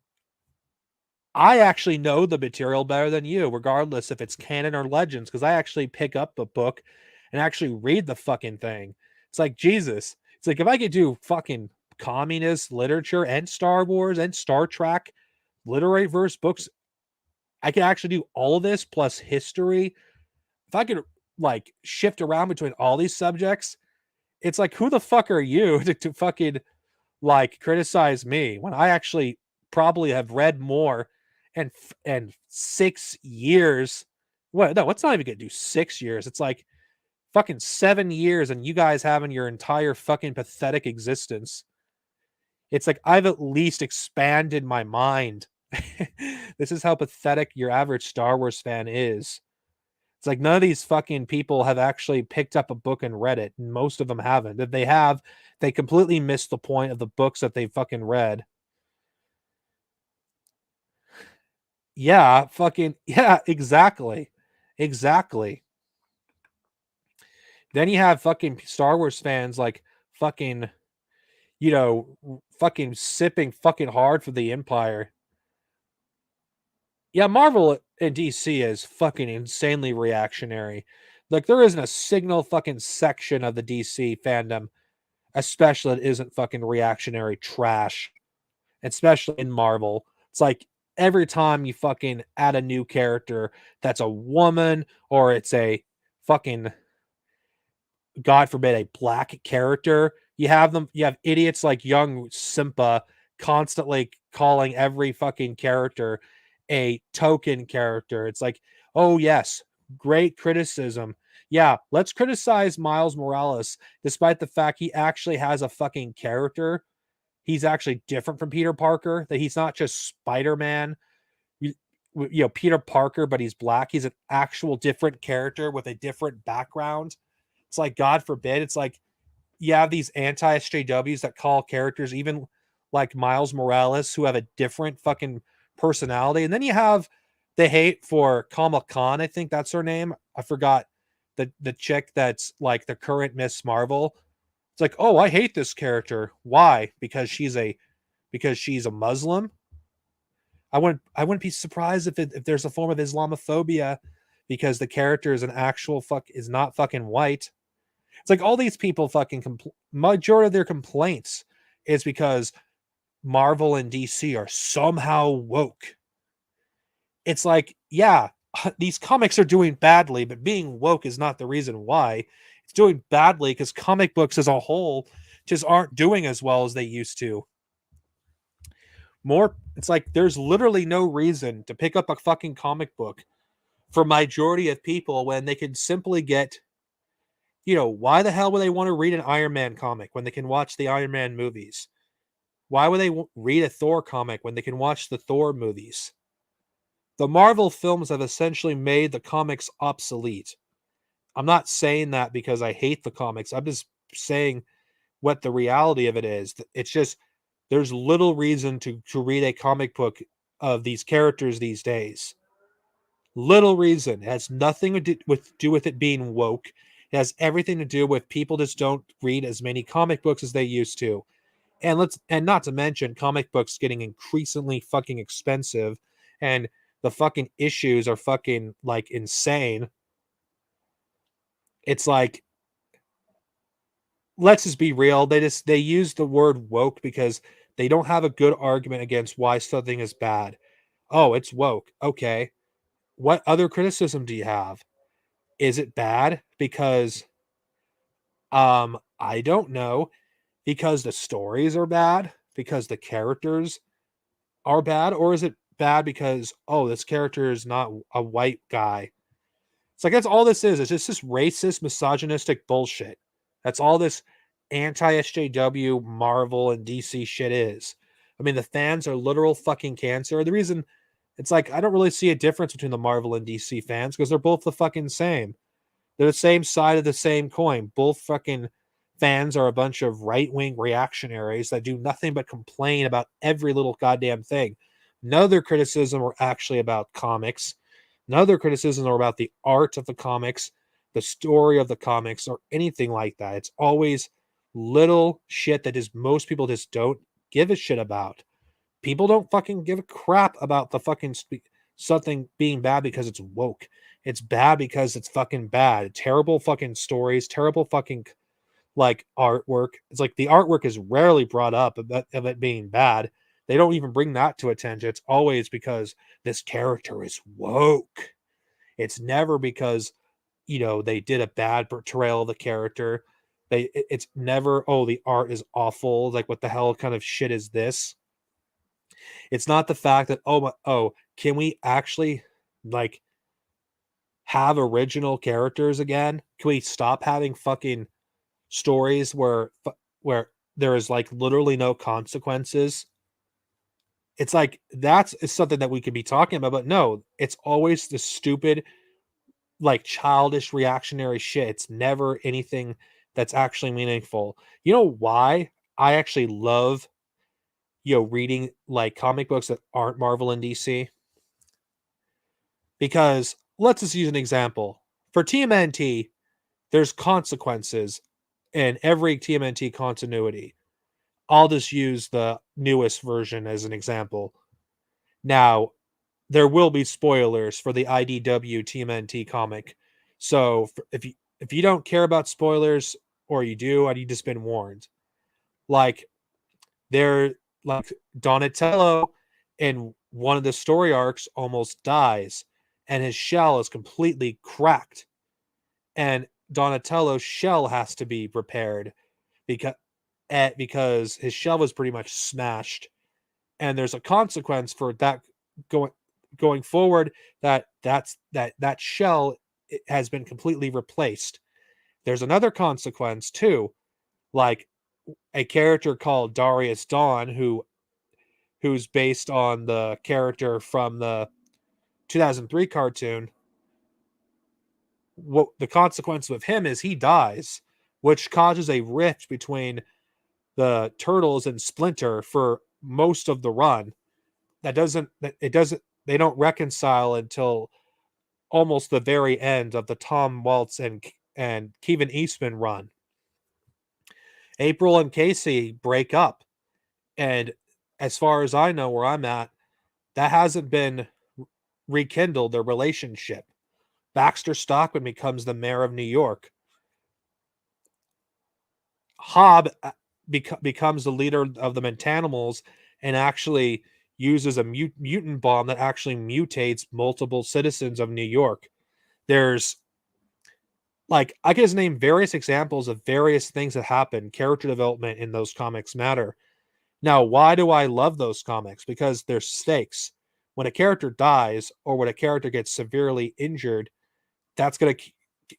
I actually know the material better than you, regardless if it's canon or legends, because I actually pick up the book and actually read the fucking thing. It's like, Jesus. It's like, if I could do fucking communist literature and Star Wars and Star Trek literary verse books, I could actually do all of this plus history. If I could like shift around between all these subjects, it's like, who the fuck are you to fucking like criticize me when I actually probably have read more and 6 years. What? No, it's not even gonna do 6 years. It's like fucking 7 years, and you guys having your entire fucking pathetic existence. It's like I've at least expanded my mind. This is how pathetic your average Star Wars fan is. It's like none of these fucking people have actually picked up a book and read it. And most of them haven't. If they have, they completely missed the point of the books that they fucking read. Yeah, fucking yeah, exactly. Exactly. Then you have fucking Star Wars fans like fucking, fucking sipping fucking hard for the Empire. Yeah, Marvel and DC is fucking insanely reactionary. Like there isn't a single fucking section of the DC fandom, especially that isn't fucking reactionary trash. Especially in Marvel. It's like every time you fucking add a new character that's a woman or it's a fucking, God forbid, a black character, you have idiots like young Simpa constantly calling every fucking character a token character. It's like, oh yes, great criticism. Yeah, let's criticize Miles Morales despite the fact he actually has a fucking character. He's actually different from Peter Parker, that he's not just Spider-Man, Peter Parker, but he's black. He's an actual different character with a different background. It's like, God forbid, it's like you have these anti-SJWs that call characters even like Miles Morales who have a different fucking personality. And then you have the hate for Kamala Khan, I think that's her name. I forgot the chick that's like the current Miss Marvel. It's like, oh, I hate this character. Why? Because she's a Muslim. I wouldn't be surprised if there's a form of Islamophobia because the character is is not fucking white. It's like all these people majority of their complaints is because Marvel and DC are somehow woke. It's like, yeah, these comics are doing badly, but being woke is not the reason why. It's doing badly because comic books as a whole just aren't doing as well as they used to. It's like there's literally no reason to pick up a fucking comic book for majority of people when they can simply get, why the hell would they want to read an Iron Man comic when they can watch the Iron Man movies? Why would they read a Thor comic when they can watch the Thor movies? The Marvel films have essentially made the comics obsolete. I'm not saying that because I hate the comics. I'm just saying what the reality of it is. It's just there's little reason to read a comic book of these characters these days. Little reason. It has nothing to do with it being woke. It has everything to do with people just don't read as many comic books as they used to. And not to mention comic books getting increasingly fucking expensive, and the fucking issues are fucking like insane. It's like, let's just be real. They use the word woke because they don't have a good argument against why something is bad. Oh, it's woke. Okay. What other criticism do you have? Is it bad because I don't know, because the stories are bad, because the characters are bad, or is it bad because, oh, this character is not a white guy? It's like that's all this is. It's just this racist, misogynistic bullshit. That's all this anti SJW, Marvel, and DC shit is. I mean, the fans are literal fucking cancer. The reason it's like I don't really see a difference between the Marvel and DC fans because they're both the fucking same. They're the same side of the same coin. Both fucking fans are a bunch of right wing reactionaries that do nothing but complain about every little goddamn thing. None of their criticism are actually about comics. None of their criticisms are about the art of the comics, the story of the comics, or anything like that. It's always little shit that just most people just don't give a shit about. People don't fucking give a crap about the fucking something being bad because it's woke. It's bad because it's fucking bad. Terrible fucking stories, terrible fucking like artwork. It's like the artwork is rarely brought up of it being bad. They don't even bring that to attention. It's always because this character is woke. It's never because they did a bad portrayal of the character. It's never, oh, the art is awful. Like, what the hell kind of shit is this? It's not the fact that, can we actually like have original characters again? Can we stop having fucking stories where there is like literally no consequences? It's like that's something that we could be talking about, but no, it's always the stupid, like childish reactionary shit. It's never anything that's actually meaningful. You know why I actually love reading like comic books that aren't Marvel and DC? Because let's just use an example. For TMNT, there's consequences in every TMNT continuity. I'll just use the newest version as an example. Now, there will be spoilers for the IDW TMNT comic. So if you don't care about spoilers, or you do, and you just been warned. Like Donatello in one of the story arcs almost dies, and his shell is completely cracked. And Donatello's shell has to be repaired because his shell was pretty much smashed, and there's a consequence for that going forward. That shell has been completely replaced. There's another consequence too, like a character called Darius Dawn, who's based on the character from the 2003 cartoon. What the consequence with him is he dies, which causes a rift between the Turtles and Splinter for most of the run. They don't reconcile until almost the very end of the Tom Waltz and Kevin Eastman run. April and Casey break up, and as far as I know, where I'm at, that hasn't been rekindled, their relationship. Baxter Stockman becomes the mayor of New York. Hobb becomes the leader of the Mentanimals and actually uses a mutant bomb that actually mutates multiple citizens of New York. There's like, I can just name various examples of various things that happen. Character development in those comics matter. Now, why do I love those comics? Because there's stakes. When a character dies or when a character gets severely injured, that's going to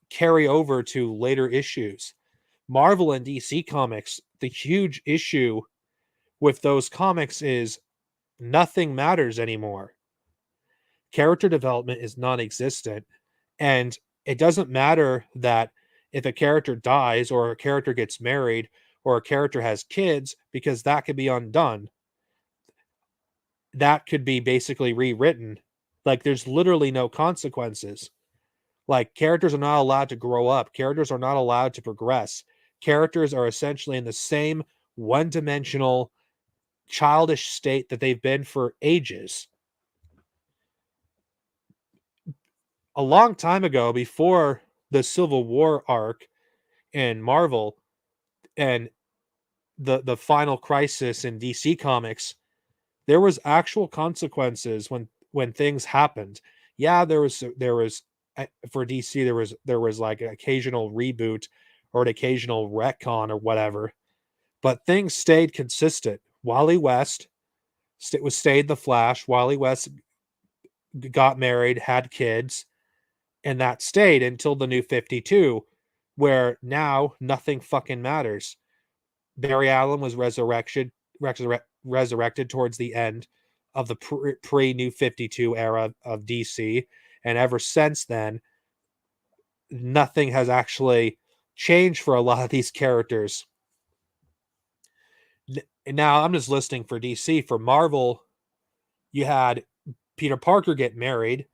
carry over to later issues. Marvel and DC comics, the huge issue with those comics is nothing matters anymore. Character development is non-existent, and it doesn't matter that if a character dies or a character gets married or a character has kids, because that could be undone. That could be basically rewritten. Like, there's literally no consequences. Like, characters are not allowed to grow up. Characters are not allowed to progress. Characters are essentially in the same one-dimensional, childish state that they've been for ages. A long time ago, before the Civil War arc in Marvel and the final crisis in DC Comics, there was actual consequences when things happened. Yeah, there was for DC there was like an occasional reboot or an occasional retcon or whatever, but things stayed consistent. Wally West stayed the Flash. Wally West got married, had kids, and that stayed until the New 52, where now nothing fucking matters. Barry Allen was resurrected towards the end of the pre-New 52 era of DC, and ever since then, nothing has actually changed for a lot of these characters. Now, I'm just listing for DC. For Marvel, you had Peter Parker get married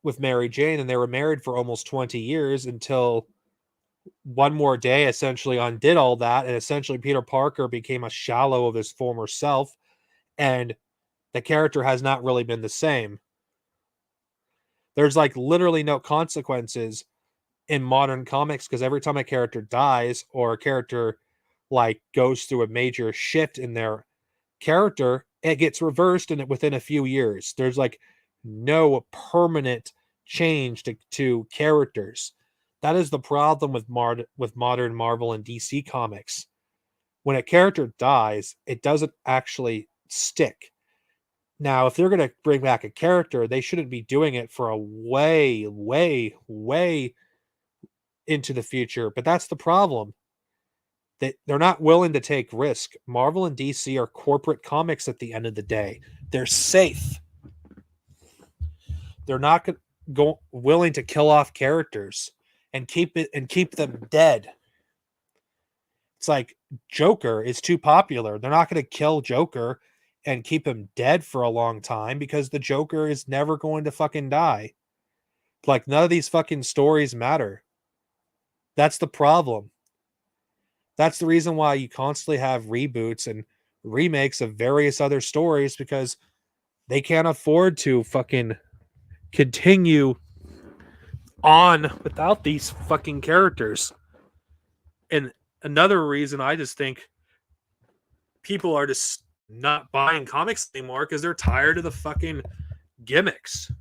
with Mary Jane, and they were married for almost 20 years until One More Day essentially undid all that, and essentially Peter Parker became a shallow of his former self, and the character has not really been the same. There's like literally no consequences in modern comics, because every time a character dies or a character like goes through a major shift in their character, it gets reversed within a few years. There's like no permanent change to characters. That is the problem with modern Marvel and DC comics. When a character dies, it doesn't actually stick. Now, if they're going to bring back a character, they shouldn't be doing it for a way, way, way into the future. But that's the problem. They're not willing to take risk. Marvel and DC are corporate comics at the end of the day. They're safe. They're not willing to kill off characters and keep them dead. It's like Joker is too popular. They're not going to kill Joker and keep him dead for a long time, because the Joker is never going to fucking die. Like, none of these fucking stories matter. That's the problem. That's the reason why you constantly have reboots and remakes of various other stories, because they can't afford to fucking continue on without these fucking characters. And another reason I just think people are just not buying comics anymore, because they're tired of the fucking gimmicks.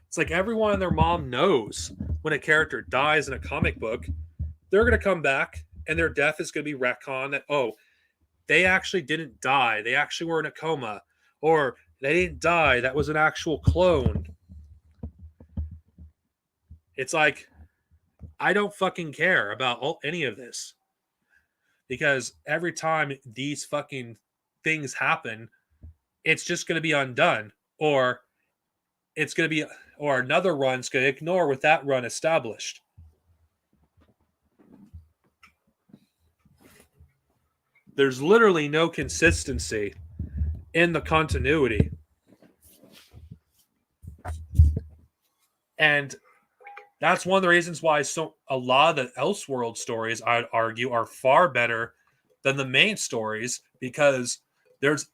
It's like everyone and their mom knows when a character dies in a comic book, they're going to come back and their death is going to be retconned that, oh, they actually didn't die. They actually were in a coma. Or they didn't die. That was an actual clone. It's like, I don't fucking care about any of this. Because every time these fucking things happen, it's just going to be undone. Or it's going to be, or another run's going to ignore what that run established. There's literally no consistency in the continuity. And that's one of the reasons why a lot of the Elseworld stories, I'd argue, are far better than the main stories, because there's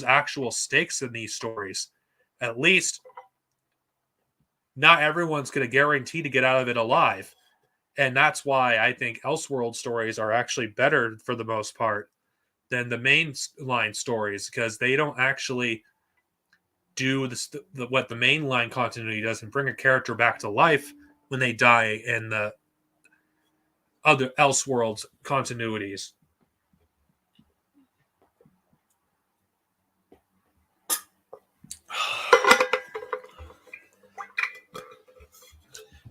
actual stakes in these stories. At least not everyone's going to guarantee to get out of it alive. And that's why I think Elseworld stories are actually better for the most part than the mainline stories, because they don't actually do what the mainline continuity does and bring a character back to life when they die in the other Elseworlds continuities.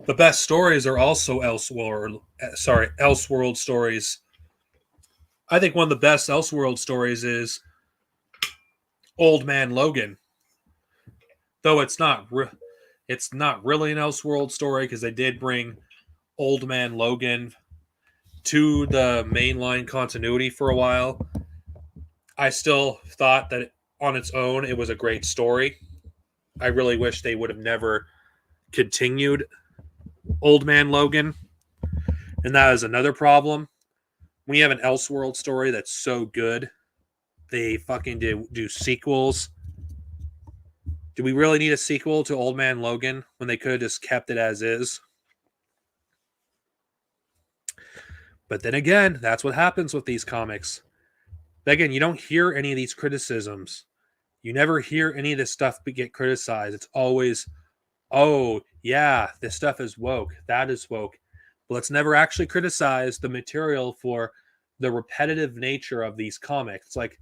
The best stories are also Elseworld stories. I think one of the best Elseworld stories is Old Man Logan, though it's not really an Elseworld story because they did bring Old Man Logan to the mainline continuity for a while. I still thought that on its own it was a great story. I really wish they would have never continued Old Man Logan, and that is another problem. When you have an Elseworld story that's so good, they fucking do sequels. Do we really need a sequel to Old Man Logan when they could have just kept it as is? But then again, that's what happens with these comics. But again, you don't hear any of these criticisms. You never hear any of this stuff get criticized. It's always, oh, yeah, this stuff is woke. That is woke. But let's never actually criticize the material for the repetitive nature of these comics. It's like,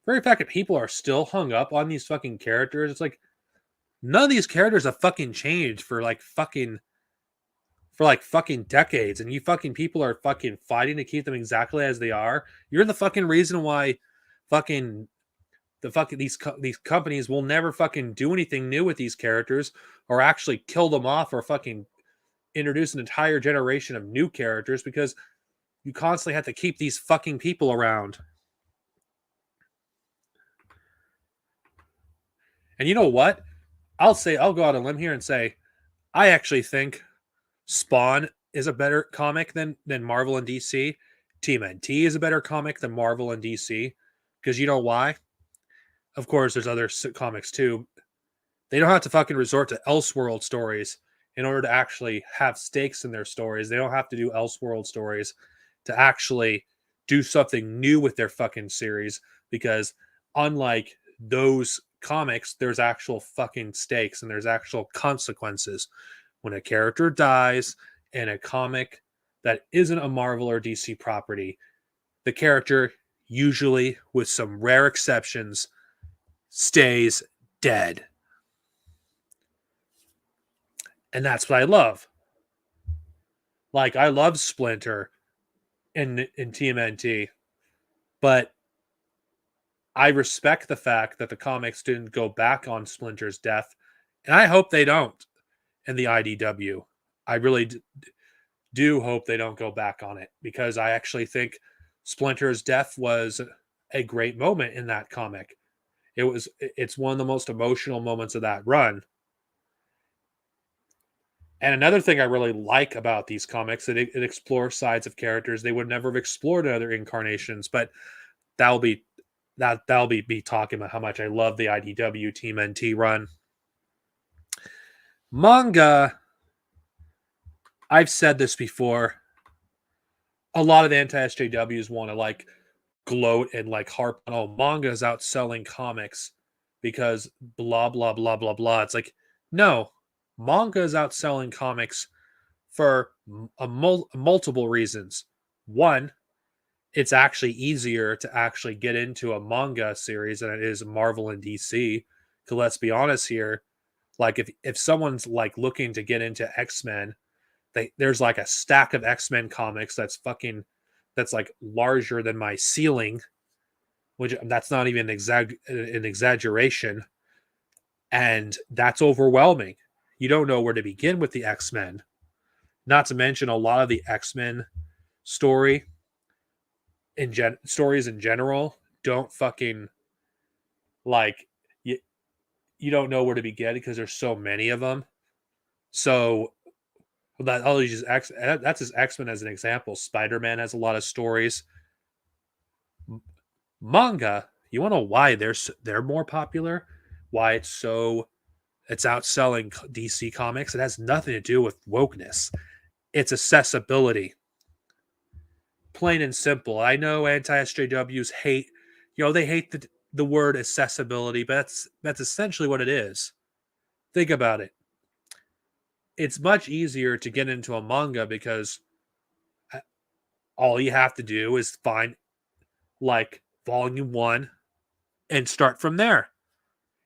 very fact that people are still hung up on these fucking characters. It's like, none of these characters have fucking changed for fucking decades, and you fucking people are fucking fighting to keep them exactly as they are. You're the fucking reason why fucking these companies will never fucking do anything new with these characters, or actually kill them off, or fucking introduce an entire generation of new characters, because you constantly have to keep these fucking people around. And you know what? I'll go out on a limb here and say, I actually think Spawn is a better comic than Marvel and DC. TMNT is a better comic than Marvel and DC. Because you know why? Of course, there's other comics too. They don't have to fucking resort to Elseworld stories in order to actually have stakes in their stories. They don't have to do Elseworld stories to actually do something new with their fucking series. Because unlike those comics, there's actual fucking stakes and there's actual consequences. When a character dies in a comic that isn't a Marvel or DC property, the character, usually with some rare exceptions, stays dead. And that's what I love. Like, I love Splinter in TMNT, but I respect the fact that the comics didn't go back on Splinter's death, and I hope they don't in the IDW. I really do hope they don't go back on it, because I actually think Splinter's death was a great moment in that comic. It's one of the most emotional moments of that run. And another thing I really like about these comics, it explores sides of characters they would never have explored in other incarnations. But that'll be me talking about how much I love the IDW TMNT run. Manga, I've said this before. A lot of anti-SJWs want to gloat and harp on, oh, manga is outselling comics because blah blah blah blah blah. It's like, no, manga is outselling comics for multiple reasons. One, it's actually easier to actually get into a manga series than it is Marvel and DC. Because let's be honest here, if someone's looking to get into X-Men, there's a stack of X-Men comics that's larger than my ceiling, which that's not even an exaggeration, and that's overwhelming. You don't know where to begin with the X-Men. Not to mention, a lot of the X-Men stories in general don't fucking you don't know where to begin because there's so many of them. So I'll use that's just X-Men as an example. Spider-Man has a lot of stories. Manga, you want to know why they're more popular? Why it's outselling DC Comics? It has nothing to do with wokeness. It's accessibility. Plain and simple. I know anti-SJWs hate, they hate the word accessibility, but that's essentially what it is. Think about it. It's much easier to get into a manga because all you have to do is find like volume 1 and start from there.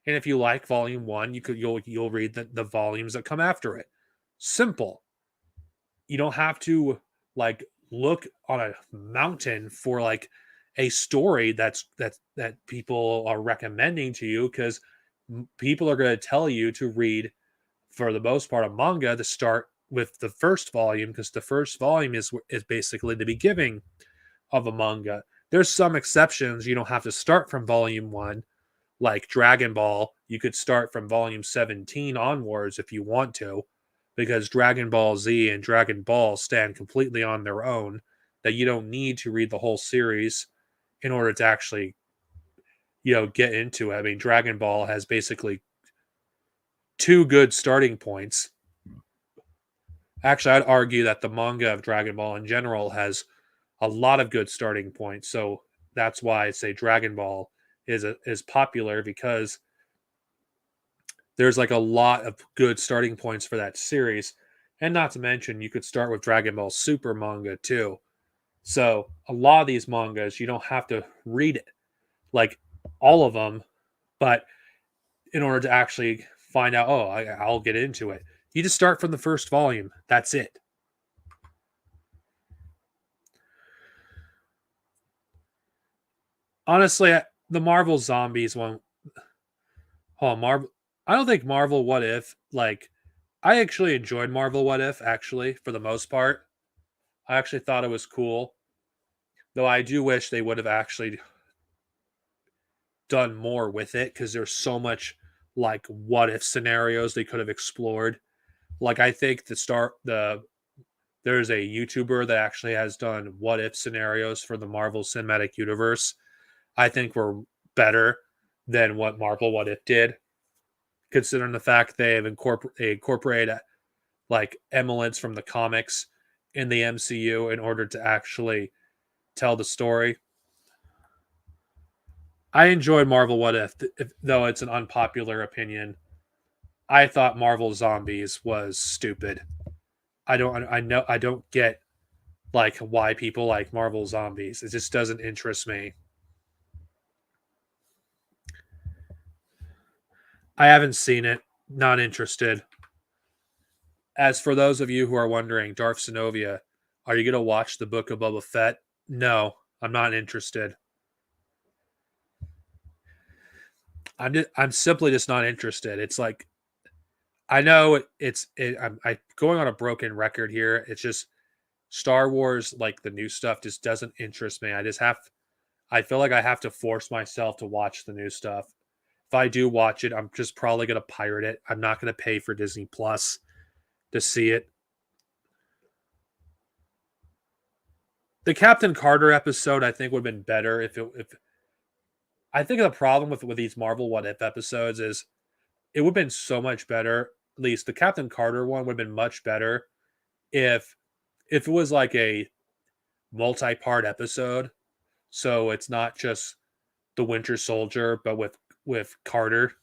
And if you like volume 1, you'll read the volumes that come after it. Simple. You don't have to like look on a mountain for like a story that people are recommending to you, because people are going to tell you to read, for the most part, a manga to start with the first volume, because the first volume is basically the beginning of a manga. There's some exceptions. You don't have to start from volume 1, like Dragon Ball. You could start from volume 17 onwards if you want to, because Dragon Ball Z and Dragon Ball stand completely on their own, that you don't need to read the whole series in order to actually, get into it. I mean, Dragon Ball has basically 2 good starting points. Actually, I'd argue that the manga of Dragon Ball in general has a lot of good starting points. So that's why I say Dragon Ball is popular, because there's like a lot of good starting points for that series. And not to mention, you could start with Dragon Ball Super manga too. So a lot of these mangas, you don't have to read it, like all of them, but in order to actually find out, I'll get into it, you just start from the first volume. That's it. Honestly, the Marvel Zombies one, Marvel. I don't think Marvel What If, I actually enjoyed Marvel What If, actually, for the most part. I actually thought it was cool. Though I do wish they would have actually done more with it, because there's so much like what if scenarios they could have explored. Like, I think there's a YouTuber that actually has done what if scenarios for the Marvel Cinematic Universe. I think were better than what Marvel What If did, considering the fact they have incorporated like elements from the comics in the MCU in order to actually tell the story. I enjoyed Marvel What If, though it's an unpopular opinion. I thought Marvel Zombies was stupid. I don't get like why people like Marvel Zombies. It just doesn't interest me. I haven't seen it. Not interested. As for those of you who are wondering, Darth Sinovia, are you going to watch the Book of Boba Fett? No, I'm not interested. I'm simply just not interested. It's like, I know I'm going on a broken record here. It's just Star Wars, like the new stuff, just doesn't interest me. I feel like I have to force myself to watch the new stuff. If I do watch it, I'm just probably going to pirate it. I'm not going to pay for Disney Plus to see it. The Captain Carter episode, I think, would have been better if I think the problem with these Marvel What If episodes is it would have been so much better. At least the Captain Carter one would have been much better if it was like a multi-part episode. So it's not just the Winter Soldier, but with Carter.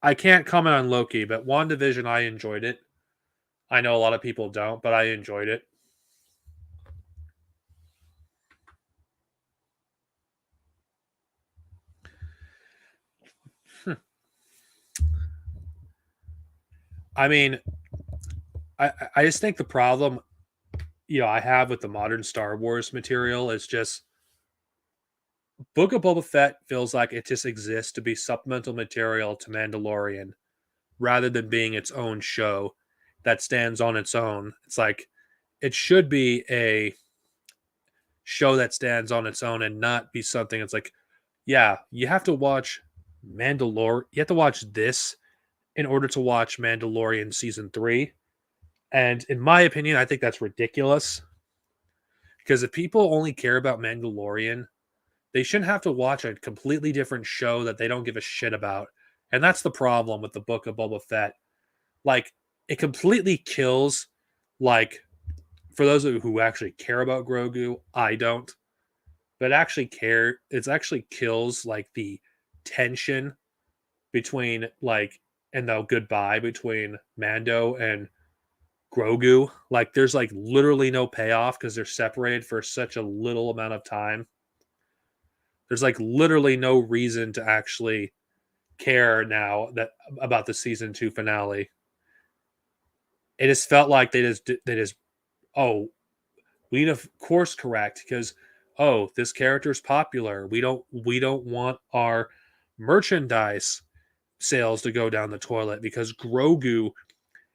I can't comment on Loki, but WandaVision, I enjoyed it. I know a lot of people don't, but I enjoyed it. I mean, I just think the problem, I have with the modern Star Wars material is just Book of Boba Fett feels like it just exists to be supplemental material to Mandalorian, rather than being its own show that stands on its own. It's like it should be a show that stands on its own and not be something that's like, yeah, you have to watch Mandalore. You have to watch this in order to watch Mandalorian season 3. And in my opinion, I think that's ridiculous. Because if people only care about Mandalorian, they shouldn't have to watch a completely different show that they don't give a shit about. And that's the problem with the Book of Boba Fett. Like, it completely kills, like, for those of you who actually care about Grogu, I don't. But it actually kills, like, the tension between, like, and the goodbye between Mando and Grogu. Like, there's, like, literally no payoff because they're separated for such a little amount of time. There's, like, literally no reason to actually care now that about the season 2 finale. It just felt like they just oh, we need to course correct because this character is popular. We don't want our merchandise sales to go down the toilet because Grogu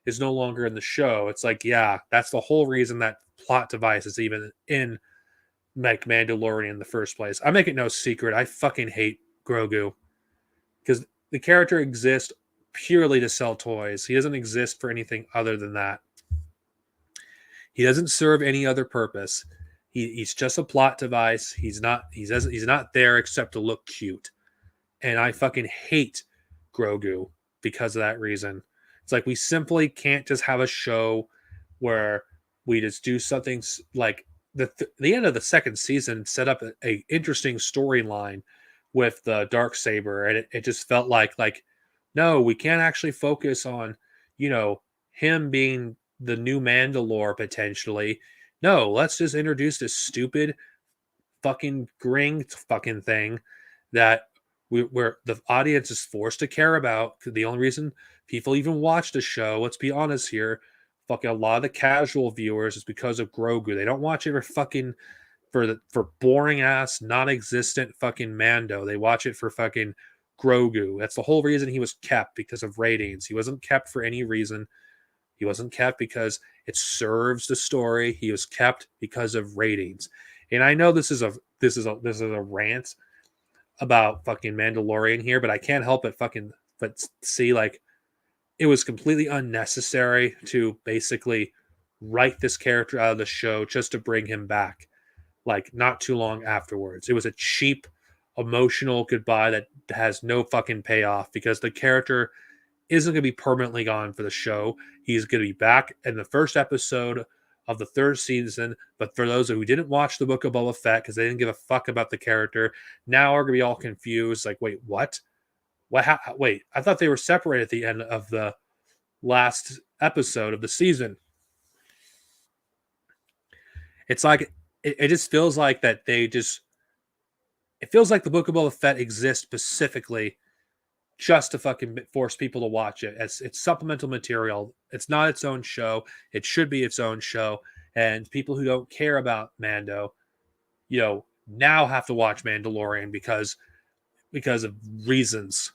is no longer in the show. It's like, yeah, that's the whole reason that plot device is even in like Mandalorian in the first place. I make it no secret. I fucking hate Grogu because the character exists purely to sell toys. He doesn't exist for anything other than that. He doesn't serve any other purpose. He's just a plot device. He's not there except to look cute. And I fucking hate Grogu because of that reason. It's like we simply can't just have a show where we just do something like the end of the second season set up a interesting storyline with the dark saber, and it just felt like no, we can't actually focus on him being the new Mandalore potentially. No, let's just introduce this stupid fucking Gring fucking thing that where the audience is forced to care about. The only reason people even watch the show, let's be honest here, fucking a lot of the casual viewers is because of Grogu. They don't watch it for boring ass, non-existent fucking Mando. They watch it for fucking Grogu. That's the whole reason he was kept, because of ratings. He wasn't kept for any reason. He wasn't kept because it serves the story. He was kept because of ratings. And I know this is a rant about fucking Mandalorian here, but I can't help it but see, like, it was completely unnecessary to basically write this character out of the show just to bring him back, like, not too long afterwards. It was a cheap emotional goodbye that has no fucking payoff because the character isn't going to be permanently gone for the show. He's going to be back in the first episode of the third season. But for those who didn't watch the Book of Boba Fett because they didn't give a fuck about the character, now are going to be all confused. Like, wait, what? Wait, I thought they were separated at the end of the last episode of the season. It's like it just feels like that they just. It feels like the Book of Boba Fett exists specifically just to fucking force people to watch it. It's supplemental material. It's not its own show. It should be its own show. And people who don't care about Mando, now have to watch Mandalorian because of reasons.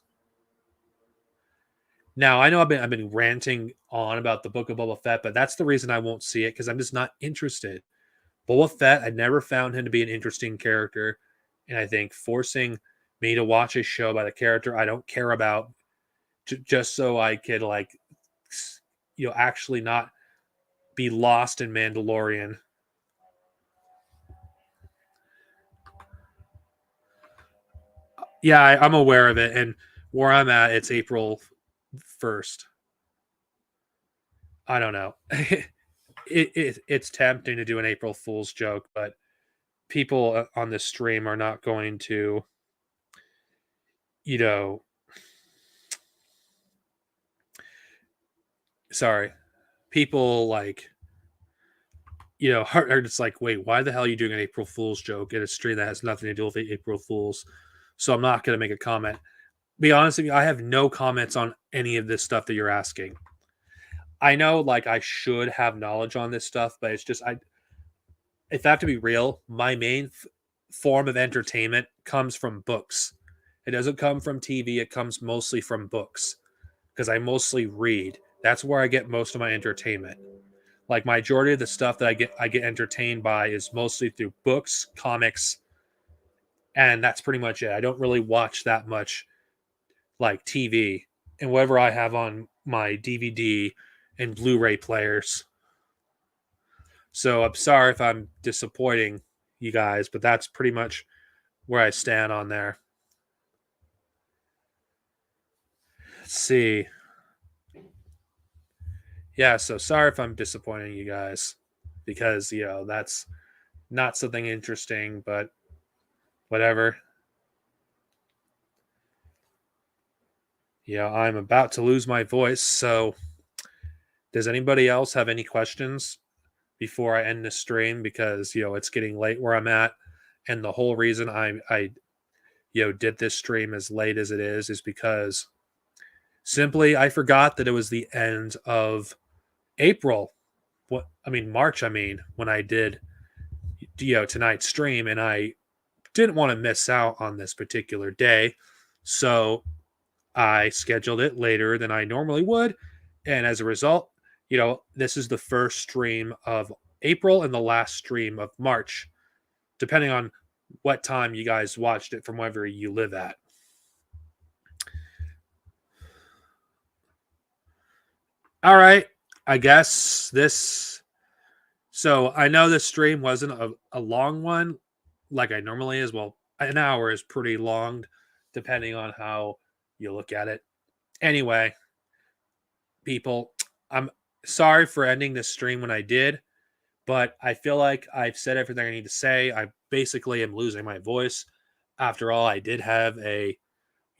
Now, I know I've been ranting on about the Book of Boba Fett, but that's the reason I won't see it, because I'm just not interested. Boba Fett, I never found him to be an interesting character, and I think forcing me to watch a show about a character I don't care about just so I could, like, actually not be lost in Mandalorian. Yeah, I'm aware of it, and where I'm at, it's April 1st. I don't know. It's tempting to do an April Fool's joke, but people on this stream are not going to, sorry, people like, are just like, wait, why the hell are you doing an April Fool's joke in a stream that has nothing to do with April Fools? So I'm not going to make a comment. Be honest with you, I have no comments on any of this stuff that you're asking. I know, like, I should have knowledge on this stuff, but it's just, if I have to be real, my main form of entertainment comes from books. It doesn't come from TV. It comes mostly from books because I mostly read. That's where I get most of my entertainment. Like, majority of the stuff that I get entertained by is mostly through books, comics, and that's pretty much it. I don't really watch that much, like, TV and whatever I have on my DVD and Blu-ray players. So I'm sorry if I'm disappointing you guys, but that's pretty much where I stand on there. Let's see. Yeah, so sorry if I'm disappointing you guys because, that's not something interesting, but whatever. I'm about to lose my voice, so does anybody else have any questions before I end the stream? Because, it's getting late where I'm at, and the whole reason I did this stream as late as it is because simply I forgot that it was the end of April. March, when I did, tonight's stream, and I didn't want to miss out on this particular day. So I scheduled it later than I normally would. And as a result, this is the first stream of April and the last stream of March, depending on what time you guys watched it from wherever you live at. All right. I guess this. So I know this stream wasn't a long one like I normally is. Well, an hour is pretty long, depending on how you look at it. Anyway, people, I'm sorry for ending this stream when I did, but I feel like I've said everything I need to say. I basically am losing my voice. After all, I did have a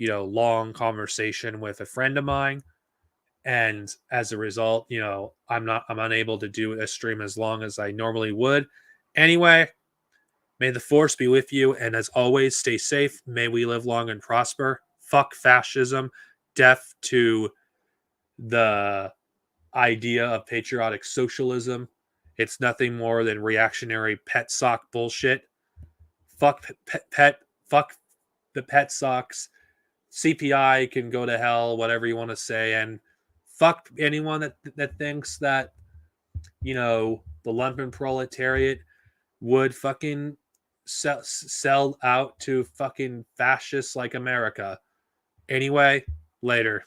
long conversation with a friend of mine, and as a result, I'm unable to do a stream as long as I normally would. Anyway, may the force be with you, and as always, stay safe. May we live long and prosper. Fuck fascism. Death to the idea of patriotic socialism. It's nothing more than reactionary pet sock bullshit. Fuck fuck the pet socks. CPI can go to hell, whatever you want to say, and fuck anyone that thinks that the lumpen proletariat would fucking sell out to fucking fascists like America. Anyway, later.